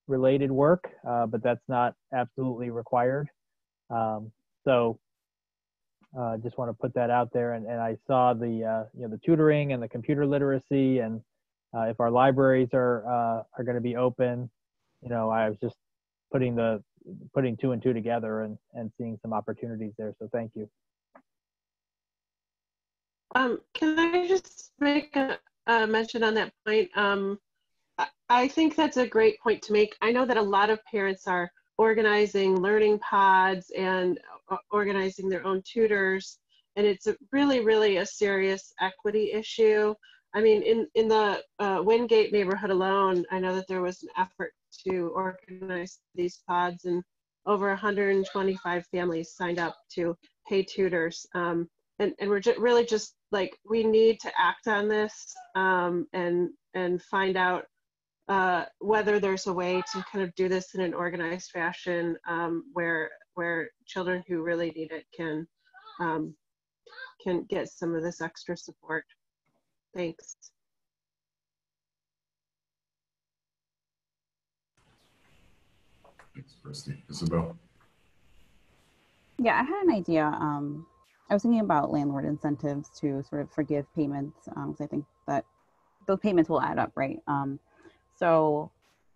related work, but that's not absolutely required. Just want to put that out there. And I saw the the tutoring and the computer literacy, and if our libraries are going to be open, I was just putting two and two together and seeing some opportunities there. So thank you. Can I just make a mention on that point? I think that's a great point to make. I know that a lot of parents are organizing learning pods and organizing their own tutors, and it's really a serious equity issue. I mean, in the Wingate neighborhood alone, I know that there was an effort to organize these pods, and over 125 families signed up to pay tutors. And we're really just like, we need to act on this and find out whether there's a way to kind of do this in an organized fashion where children who really need it can get some of this extra support. Thanks. Thanks, Christy. Isabel? Yeah, I had an idea. I was thinking about landlord incentives to sort of forgive payments, because I think that those payments will add up, right? So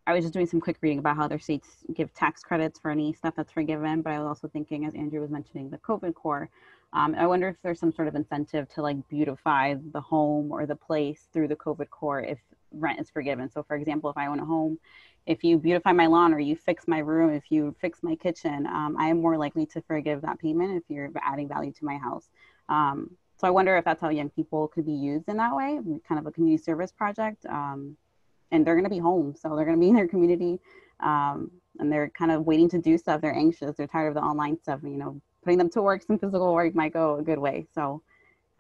I was just doing some quick reading about how other states give tax credits for any stuff that's forgiven, but I was also thinking, as Andrew was mentioning, the COVID core. I wonder if there's some sort of incentive to like beautify the home or the place through the COVID core if rent is forgiven. So for example, if I own a home, if you beautify my lawn or you fix my room, if you fix my kitchen, I am more likely to forgive that payment if you're adding value to my house. So I wonder if that's how young people could be used in that way, kind of a community service project. And they're going to be home, so they're going to be in their community, and they're kind of waiting to do stuff. They're anxious. They're tired of the online stuff. You know, putting them to work, some physical work might go a good way. So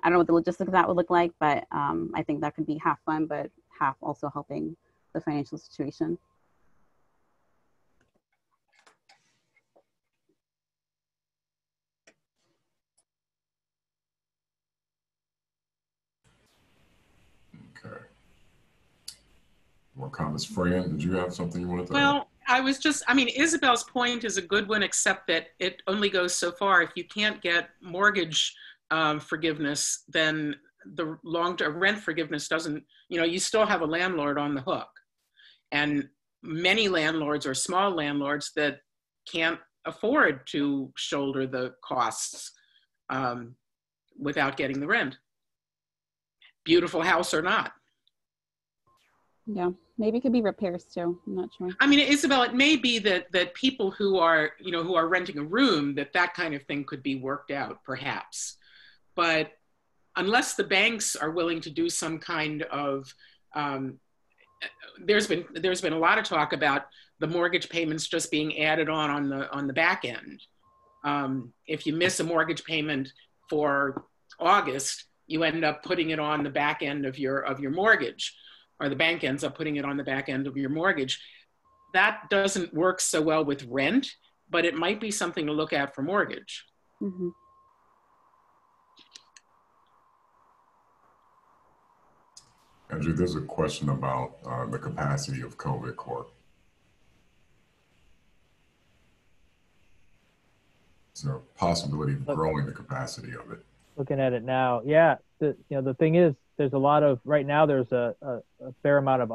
I don't know what the logistics of that would look like, but I think that could be half fun, but half also helping the financial situation. Okay. More comments. Fran, did you have something you wanted to add? Well, I mean, Isabel's point is a good one, except that it only goes so far. If you can't get mortgage forgiveness, then the long-term rent forgiveness doesn't, you still have a landlord on the hook. And many landlords or small landlords that can't afford to shoulder the costs without getting the rent. Beautiful house or not. Yeah, maybe it could be repairs too. I'm not sure. I mean, Isabel, it may be that people who are renting a room, that kind of thing could be worked out, perhaps. But unless the banks are willing to do some kind of, there's been a lot of talk about the mortgage payments just being added on the back end. If you miss a mortgage payment for August, you end up putting it on the back end of your mortgage, or the bank ends up putting it on the back end of your mortgage. That doesn't work so well with rent, but it might be something to look at for mortgage. Mm-hmm. Andrew, there's a question about the capacity of COVID Corp. Is there a possibility of growing the capacity of it? Looking at it now, yeah. The thing is, there's a lot of, right now there's a fair amount of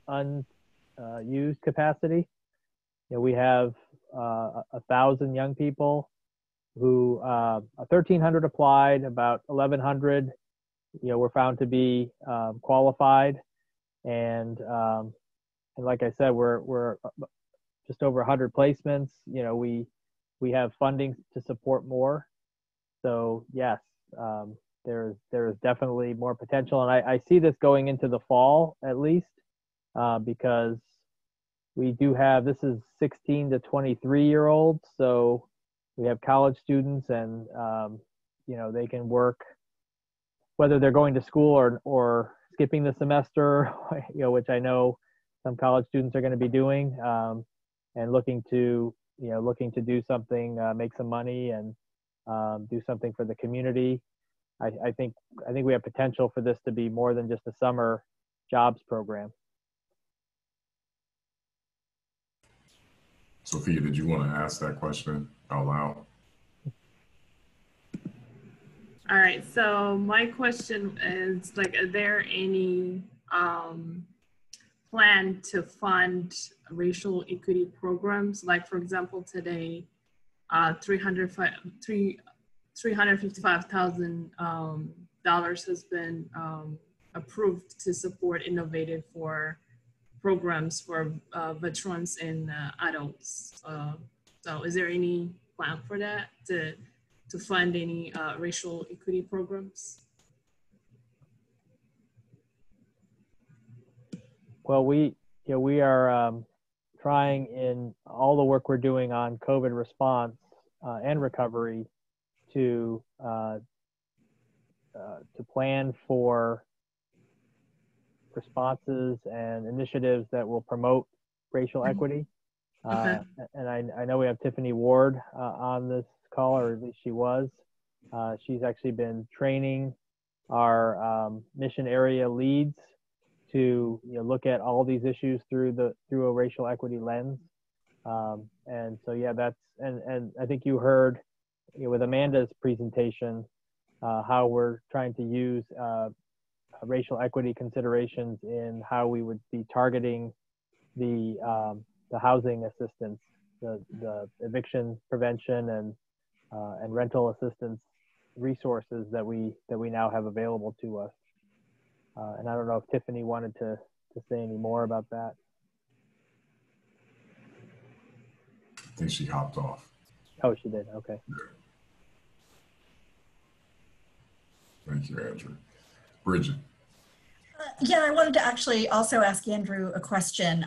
unused capacity. We have 1,000 young people who 1,300 applied, about 1,100 were found to be qualified, and like I said, we're just over 100 placements. We have funding to support more. So yes, there is definitely more potential, and I see this going into the fall at least, because we do have, this is 16 to 23-year-olds, so we have college students, and they can work whether they're going to school or skipping the semester, which I know some college students are going to be doing, and looking to do something, make some money, and do something for the community. I think we have potential for this to be more than just a summer jobs program. Sophia, did you want to ask that question out loud? All right, so my question is, are there any plan to fund racial equity programs? Like, for example, today, 355,000 dollars has been approved to support innovative for programs for veterans and adults. So is there any plan for that to fund any racial equity programs? Well, we are trying in all the work we're doing on COVID response and recovery to plan for responses and initiatives that will promote racial equity. Okay. And I know we have Tiffany Ward on this call, or at least she was. She's actually been training our mission area leads to look at all these issues through a racial equity lens. And so yeah, and I think you heard with Amanda's presentation how we're trying to use racial equity considerations in how we would be targeting the housing assistance, the eviction prevention and rental assistance resources that we now have available to us. And I don't know if Tiffany wanted to say any more about that. I think she hopped off. Oh, she did. Okay. Thank you, Andrew. Bridget. Yeah, I wanted to actually also ask Andrew a question.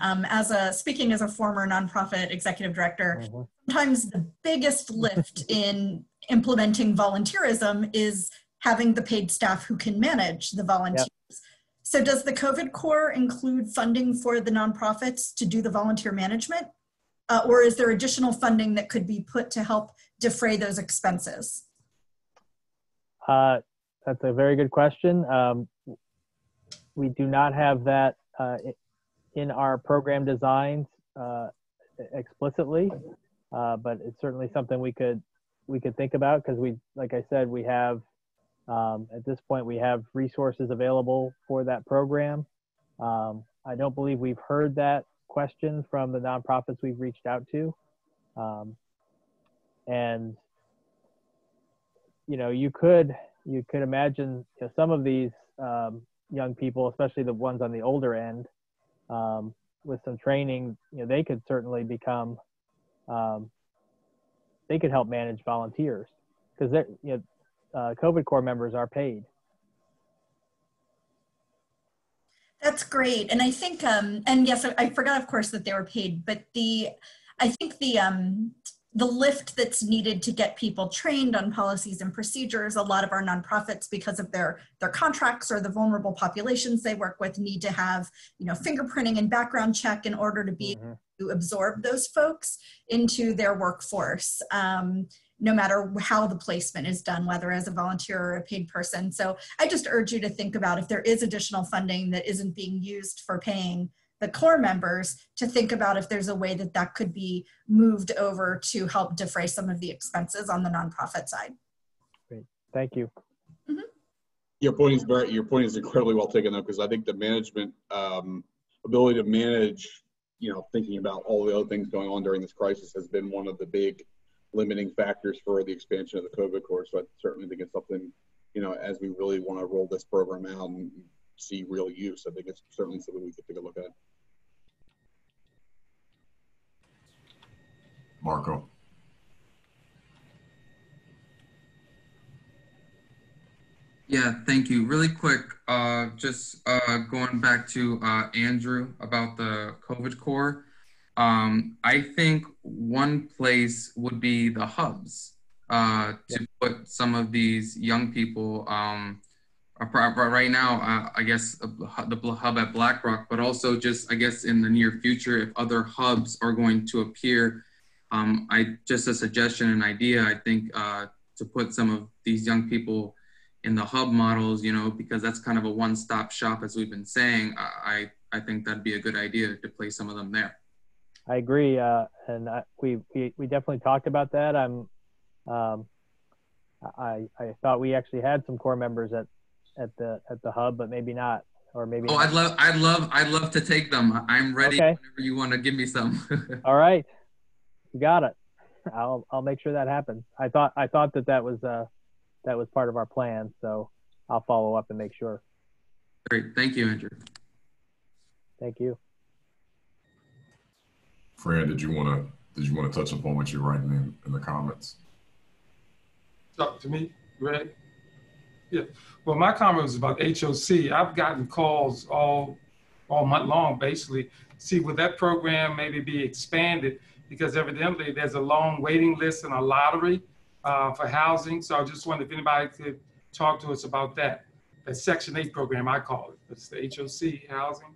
Speaking as a former nonprofit executive director, sometimes the biggest lift in implementing volunteerism is having the paid staff who can manage the volunteers. Yep. So does the COVID Corps include funding for the nonprofits to do the volunteer management? Or is there additional funding that could be put to help defray those expenses? That's a very good question. We do not have that in our program designs explicitly, but it's certainly something we could think about, because like I said, we have at this point we have resources available for that program. I don't believe we've heard that question from the nonprofits we've reached out to, and you could imagine some of these young people, especially the ones on the older end, with some training, they could certainly become, they could help manage volunteers, because COVID Corps members are paid. That's great. And I think, and yes, I forgot, of course, that they were paid, but I think the lift that's needed to get people trained on policies and procedures, a lot of our nonprofits, because of their contracts or the vulnerable populations they work with, need to have, fingerprinting and background check in order to be able to absorb those folks into their workforce. No matter how the placement is done, whether as a volunteer or a paid person. So I just urge you to think about, if there is additional funding that isn't being used for paying the Corps members, to think about if there's a way that could be moved over to help defray some of the expenses on the nonprofit side. Great, thank you. Mm-hmm. Your point is incredibly well taken, though, because I think the management ability to manage, thinking about all the other things going on during this crisis has been one of the big limiting factors for the expansion of the COVID Corps. So I certainly think it's something, as we really want to roll this program out and see real use, I think it's certainly something we could take a look at. Marco. Yeah, thank you. Really quick, just going back to Andrew about the COVID Corps. I think one place would be the hubs to put some of these young people. Right now, I guess the hub at BlackRock, but also just, I guess, in the near future, if other hubs are going to appear, just a suggestion, an idea, I think, to put some of these young people in the hub models, because that's kind of a one-stop shop, as we've been saying. I think that'd be a good idea to place some of them there. I agree, and we definitely talked about that. I thought we actually had some Corps members at the hub, but maybe not, or maybe. Oh, not. I'd love to take them. I'm ready whenever you want to give me some. All right, you got it. I'll make sure that happens. I thought that was part of our plan. So I'll follow up and make sure. Great. Thank you, Andrew. Thank you. Fran, did you want to touch upon what you're writing in the comments? Talk to me, Greg? Yeah. Well, my comment was about HOC. I've gotten calls all month long, basically, see would that program maybe be expanded, because evidently there's a long waiting list and a lottery for housing. So I just wondered if anybody could talk to us about that. That Section 8 program, I call it. It's the HOC housing.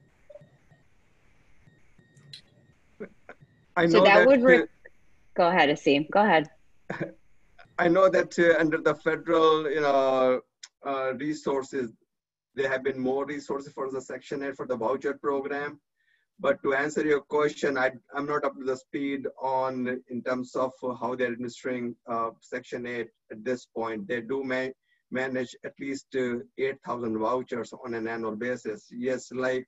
I know So that would, go ahead, Asim, go ahead. I know that under the federal, resources, there have been more resources for the Section 8 for the voucher program. But to answer your question, I'm not up to the speed in terms of how they're administering Section 8 at this point. They do manage at least 8,000 vouchers on an annual basis. Yes, like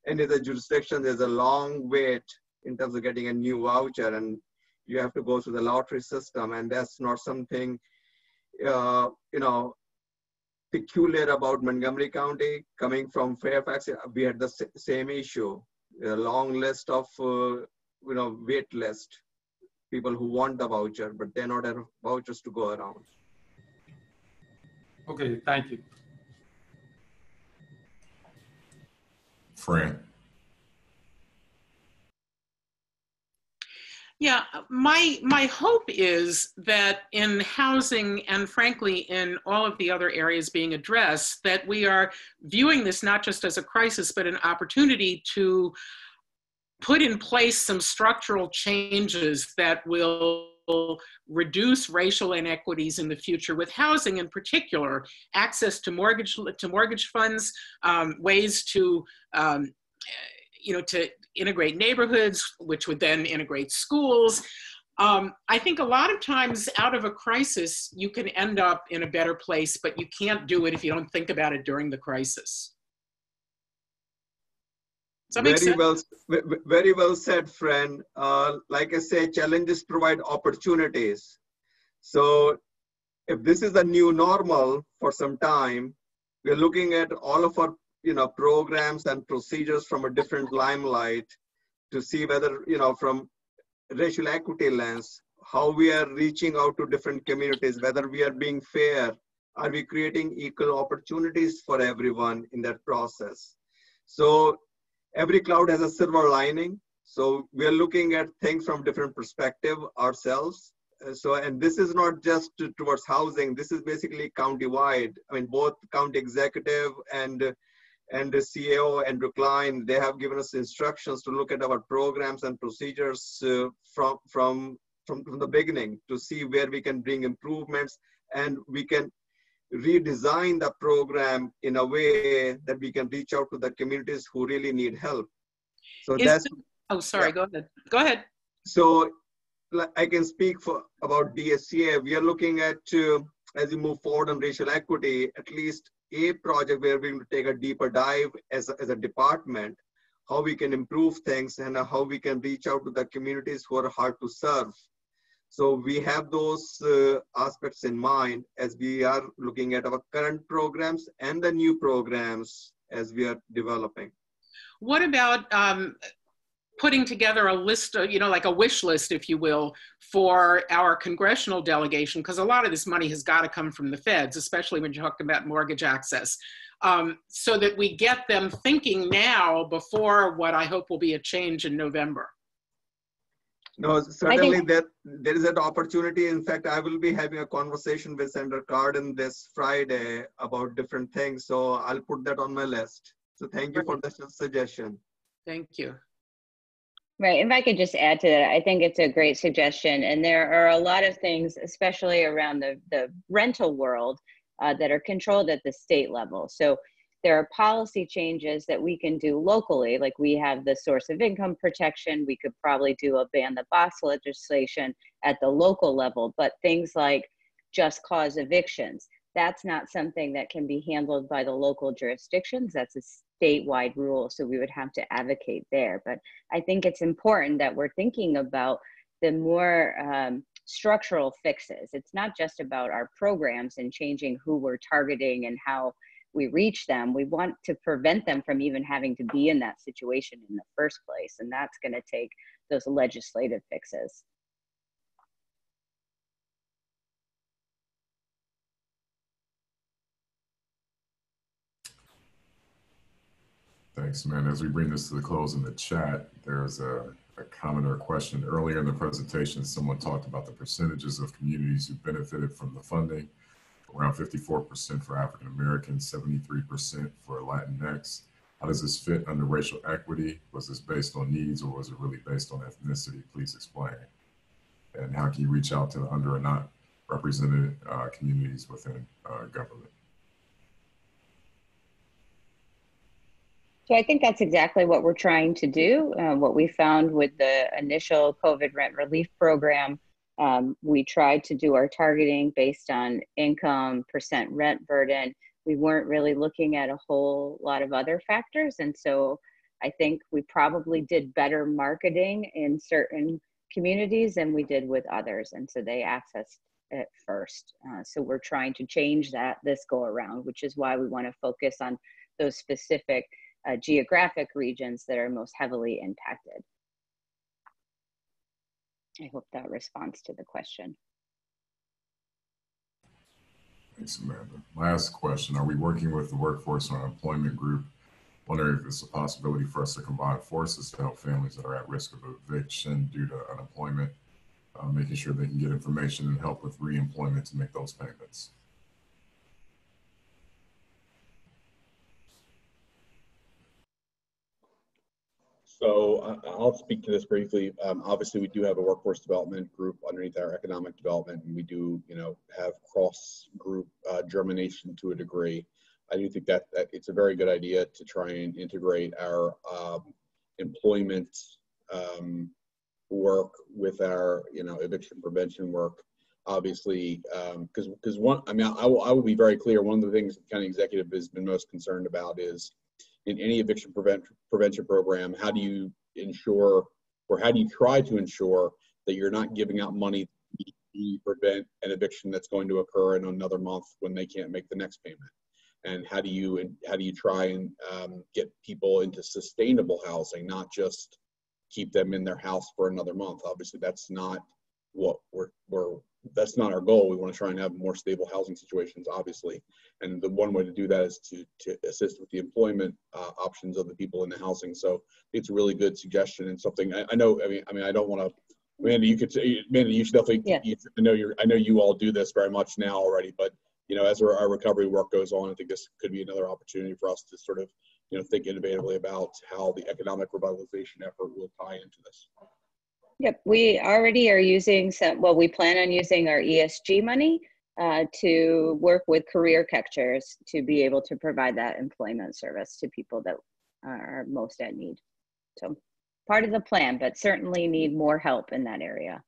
any other jurisdiction, there's a long wait in terms of getting a new voucher, and you have to go through the lottery system, and that's not something peculiar about Montgomery County. Coming from Fairfax, we had the same issue. A long list of wait list, people who want the voucher, but they're not enough vouchers to go around. Okay, thank you. Fran. Yeah, my hope is that in housing and frankly in all of the other areas being addressed, that we are viewing this not just as a crisis, but an opportunity to put in place some structural changes that will reduce racial inequities in the future with housing, in particular, access to mortgage funds, ways to to integrate neighborhoods, which would then integrate schools. I think a lot of times out of a crisis, you can end up in a better place, but you can't do it if you don't think about it during the crisis. Does that make sense? Very well said, friend. Like I say, challenges provide opportunities. So if this is a new normal for some time, we're looking at all of our programs and procedures from a different limelight to see whether, from racial equity lens, how we are reaching out to different communities, whether we are being fair, are we creating equal opportunities for everyone in that process. So every cloud has a silver lining. So we're looking at things from different perspective ourselves. And this is not just towards housing, this is basically county-wide. I mean, both county executive and the CEO, Andrew Klein, they have given us instructions to look at our programs and procedures from the beginning to see where we can bring improvements, and we can redesign the program in a way that we can reach out to the communities who really need help. So oh, sorry, yeah. Go ahead. Go ahead. So I can speak about DSCA. We are looking at, as we move forward on racial equity, at least a project where we're going to take a deeper dive as a department, how we can improve things and how we can reach out to the communities who are hard to serve. So we have those aspects in mind as we are looking at our current programs and the new programs as we are developing. What about putting together a list, like a wish list, if you will, for our congressional delegation, because a lot of this money has got to come from the feds, especially when you're talking about mortgage access, so that we get them thinking now before what I hope will be a change in November. No, certainly there is an opportunity. In fact, I will be having a conversation with Senator Cardin this Friday about different things. So I'll put that on my list. So thank you for the suggestion. Thank you. Right, if I could just add to that, I think it's a great suggestion. And there are a lot of things, especially around the rental world, that are controlled at the state level. So there are policy changes that we can do locally, like we have the source of income protection. We could probably do a ban the box legislation at the local level, but things like just cause evictions, that's not something that can be handled by the local jurisdictions. That's a statewide rule, so we would have to advocate there. But I think it's important that we're thinking about the more structural fixes. It's not just about our programs and changing who we're targeting and how we reach them. We want to prevent them from even having to be in that situation in the first place. And that's going to take those legislative fixes. Thanks, man. As we bring this to the close in the chat, there's a comment or a question. Earlier in the presentation, someone talked about the percentages of communities who benefited from the funding. Around 54% for African Americans, 73% for Latinx. How does this fit under racial equity? Was this based on needs or was it really based on ethnicity? Please explain. And how can you reach out to under or not represented communities within government? So I think that's exactly what we're trying to do. What we found with the initial COVID rent relief program, we tried to do our targeting based on income, percent rent burden. We weren't really looking at a whole lot of other factors. And so I think we probably did better marketing in certain communities than we did with others. And so they accessed it first. So we're trying to change that this go around, which is why we want to focus on those specific geographic regions that are most heavily impacted. I hope that responds to the question. Thanks, Amanda. Last question. Are we working with the Workforce and Employment Group? Wondering if it's a possibility for us to combine forces to help families that are at risk of eviction due to unemployment, making sure they can get information and help with reemployment to make those payments. So I'll speak to this briefly. Obviously, we do have a workforce development group underneath our economic development, and we do, have cross-group germination to a degree. I do think that it's a very good idea to try and integrate our employment work with our, eviction prevention work. Obviously, because I will be very clear. One of the things the county executive has been most concerned about is, in any eviction prevention program, how do you ensure, or how do you try to ensure that you're not giving out money to prevent an eviction that's going to occur in another month when they can't make the next payment? And how do you try and get people into sustainable housing, not just keep them in their house for another month? Obviously, that's not what that's not our goal. We want to try and have more stable housing situations, obviously. And the one way to do that is to assist with the employment options of the people in the housing. So it's a really good suggestion and something I know. I don't want to. Amanda, you should definitely. Yeah. I know you all do this very much now already, but as our recovery work goes on, I think this could be another opportunity for us to sort of think innovatively about how the economic revitalization effort will tie into this. Yep, we already are using we plan on using our ESG money to work with career catchers to be able to provide that employment service to people that are most at need. So part of the plan, but certainly need more help in that area.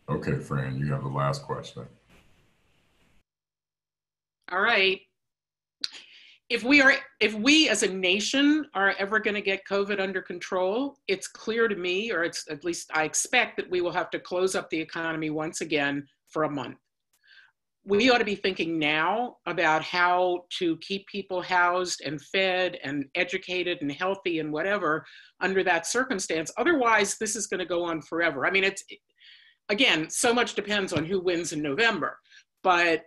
Okay, Fran, you have the last question. All right. If we as a nation are ever going to get COVID under control, it's clear to me, or it's at least I expect, that we will have to close up the economy once again for a month. We ought to be thinking now about how to keep people housed and fed and educated and healthy and whatever under that circumstance. Otherwise, this is going to go on forever. I mean, again, so much depends on who wins in November, but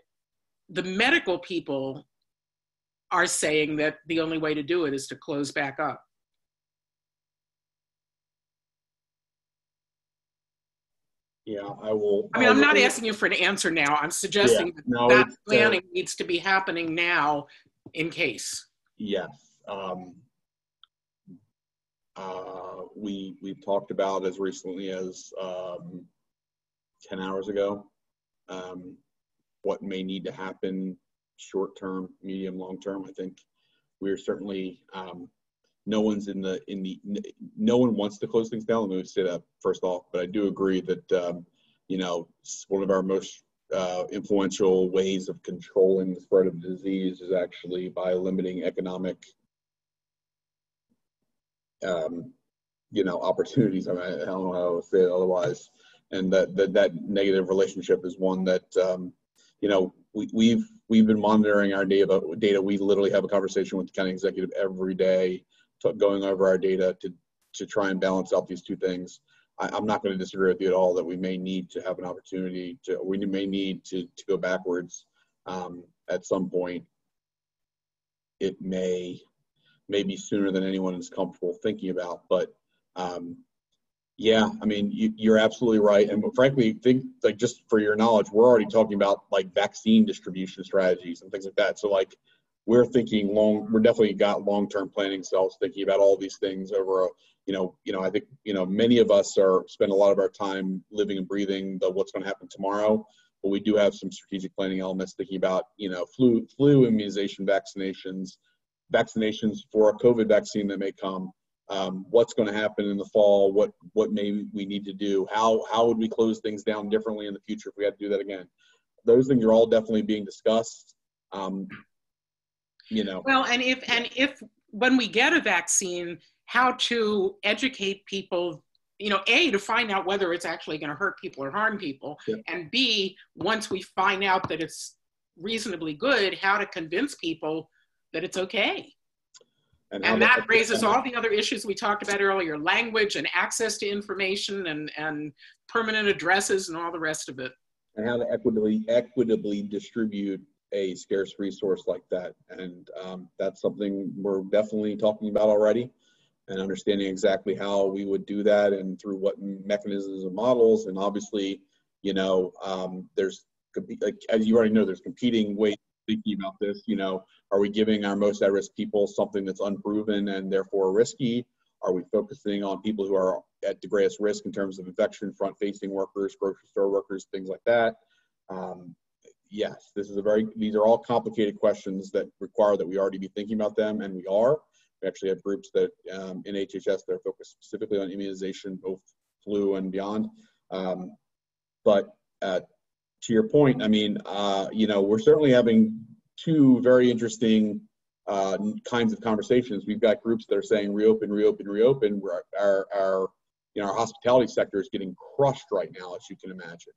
the medical people are saying that the only way to do it is to close back up. Yeah, I will. I mean, I'm not asking you for an answer now. I'm suggesting that planning needs to be happening now in case. Yes. We've talked about as recently as 10 hours ago what may need to happen short term, medium, long term. I think we're certainly no one wants to close things down. Let me say that first off, but I do agree that one of our most influential ways of controlling the spread of disease is actually by limiting economic you know, opportunities. I mean, I don't know how to say it otherwise. And that negative relationship is one that, you know, we've been monitoring our data. We literally have a conversation with the county executive every day, going over our data to try and balance out these two things. I'm not going to disagree with you at all that we may need to have an opportunity we may need to go backwards at some point. It may be sooner than anyone is comfortable thinking about, but yeah, I mean, you're absolutely right. And frankly, like, just for your knowledge, we're already talking about like vaccine distribution strategies and things like that. So like, we're thinking we're definitely got long-term planning cells thinking about all these things over you know, I think, you know, many of us spend a lot of our time living and breathing what's going to happen tomorrow, but we do have some strategic planning elements thinking about, you know, flu immunization, vaccinations for a COVID vaccine that may come, what's going to happen in the fall, what may we need to do, how would we close things down differently in the future if we had to do that again. Those things are all definitely being discussed. You know. Well, and if when we get a vaccine, how to educate people, you know, A, to find out whether it's actually going to hurt people or harm people, yeah. And B, once we find out that it's reasonably good, how to convince people that it's okay. And that raises all the other issues we talked about earlier, language and access to information and permanent addresses and all the rest of it. And how to equitably distribute a scarce resource like that. And that's something we're definitely talking about already, and understanding exactly how we would do that and through what mechanisms and models. And obviously, you know, there's, like, as you already know, there's competing ways of thinking about this. You know, are we giving our most at-risk people something that's unproven and therefore risky? Are we focusing on people who are at the greatest risk in terms of infection, front-facing workers, grocery store workers, things like that? Yes, these are all complicated questions that require that we already be thinking about them, and we are. We actually have groups that in HHS that are focused specifically on immunization, both flu and beyond. But to your point, I mean, you know, we're certainly having two very interesting kinds of conversations. We've got groups that are saying reopen, reopen, reopen. Our hospitality sector is getting crushed right now, as you can imagine.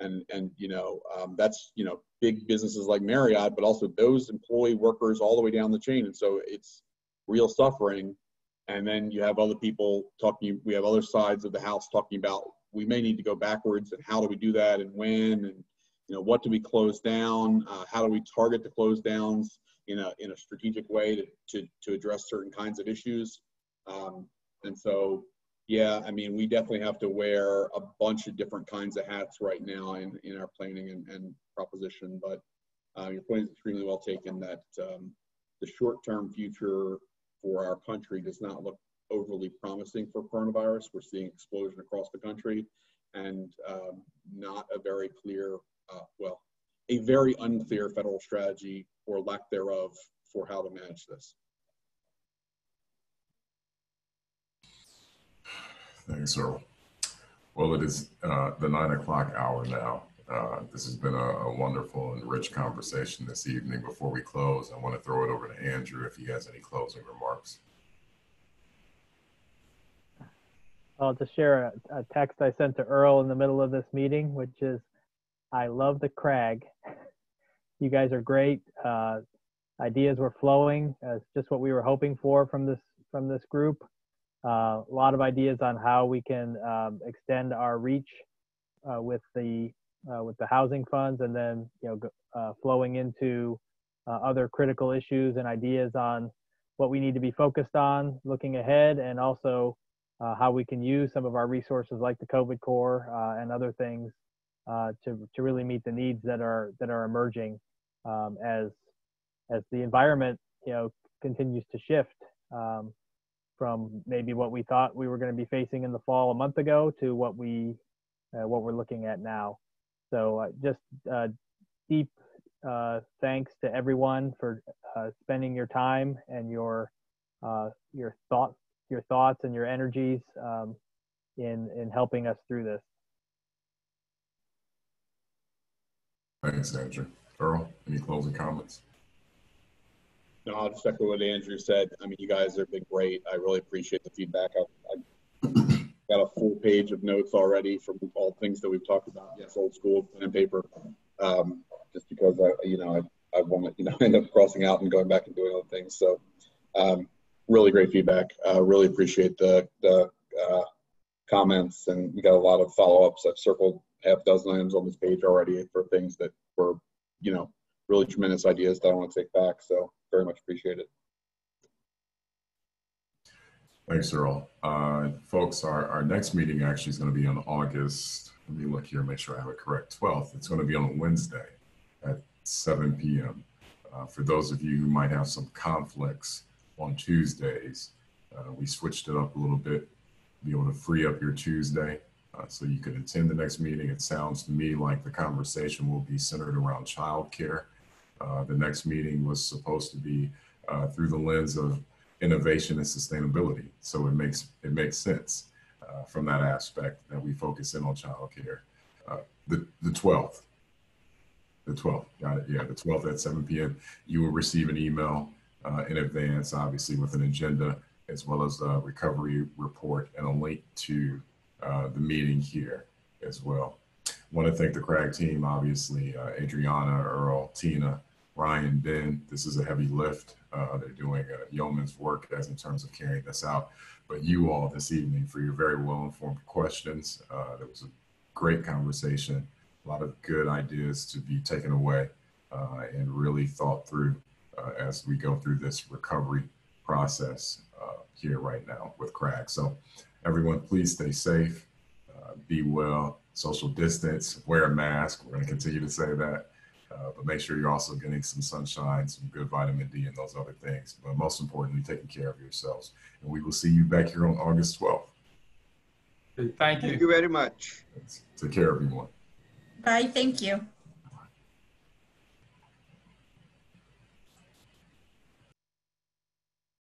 And you know, that's, you know, big businesses like Marriott, but also those employee workers all the way down the chain. And so it's real suffering. And then you have other people talking, we have other sides of the house talking about, we may need to go backwards, and how do we do that, and when, and, you know, what do we close down? How do we target the close downs in a strategic way to address certain kinds of issues? And so, yeah, I mean, we definitely have to wear a bunch of different kinds of hats right now in our planning and proposition. But your point is extremely well taken, that the short-term future for our country does not look overly promising for coronavirus. We're seeing explosion across the country, and not a very clear, a very unclear federal strategy, or lack thereof, for how to manage this. Thanks, Earl. Well, it is the 9 o'clock hour now. This has been a wonderful and rich conversation this evening. Before we close, I want to throw it over to Andrew if he has any closing remarks. I'll just share a text I sent to Earl in the middle of this meeting, which is, I love the crag. You guys are great. Ideas were flowing. It's just what we were hoping for from this group. A lot of ideas on how we can extend our reach with the housing funds, and then, you know, flowing into other critical issues and ideas on what we need to be focused on looking ahead, and also how we can use some of our resources like the COVID Corps and other things to really meet the needs that are emerging as the environment, you know, continues to shift from maybe what we thought we were going to be facing in the fall a month ago to what we're looking at now. So just deep thanks to everyone for spending your time and your thoughts and your energies in helping us through this. Thanks, Andrew. Earl, any closing comments? No, I'll just echo what Andrew said. I mean, you guys have been great. I really appreciate the feedback. I got a full page of notes already from all the things that we've talked about. Yes, old school, pen and paper. Just because I want to, end up crossing out and going back and doing other things. So, really great feedback. Really appreciate the comments, and we got a lot of follow-ups. I've circled half a dozen items on this page already for things that were, really tremendous ideas that I want to take back. So very much appreciate it. Thanks, Earl. Folks, our next meeting actually is going to be on August, let me look here, make sure I have it correct, 12th. It's going to be on a Wednesday at 7 p.m. For those of you who might have some conflicts on Tuesdays, we switched it up a little bit, be able to free up your Tuesday so you can attend the next meeting. It sounds to me like the conversation will be centered around childcare. The next meeting was supposed to be through the lens of innovation and sustainability. So it makes sense from that aspect that we focus in on childcare. The 12th, got it. Yeah, the 12th at 7 p.m. You will receive an email in advance, obviously with an agenda, as well as a recovery report and a link to the meeting here as well. I want to thank the CRAG team, obviously, Adriana, Earl, Tina, Ryan, Ben. This is a heavy lift. They're doing yeoman's work as in terms of carrying this out. But you all this evening for your very well-informed questions. There was a great conversation, a lot of good ideas to be taken away and really thought through as we go through this recovery process here right now with CRAG. So everyone, please stay safe, be well, social distance, wear a mask. We're going to continue to say that. But make sure you're also getting some sunshine, some good vitamin D and those other things. But most importantly, taking care of yourselves. And we will see you back here on August 12th. Thank you. Thank you very much. Take care, everyone. Bye. Thank you.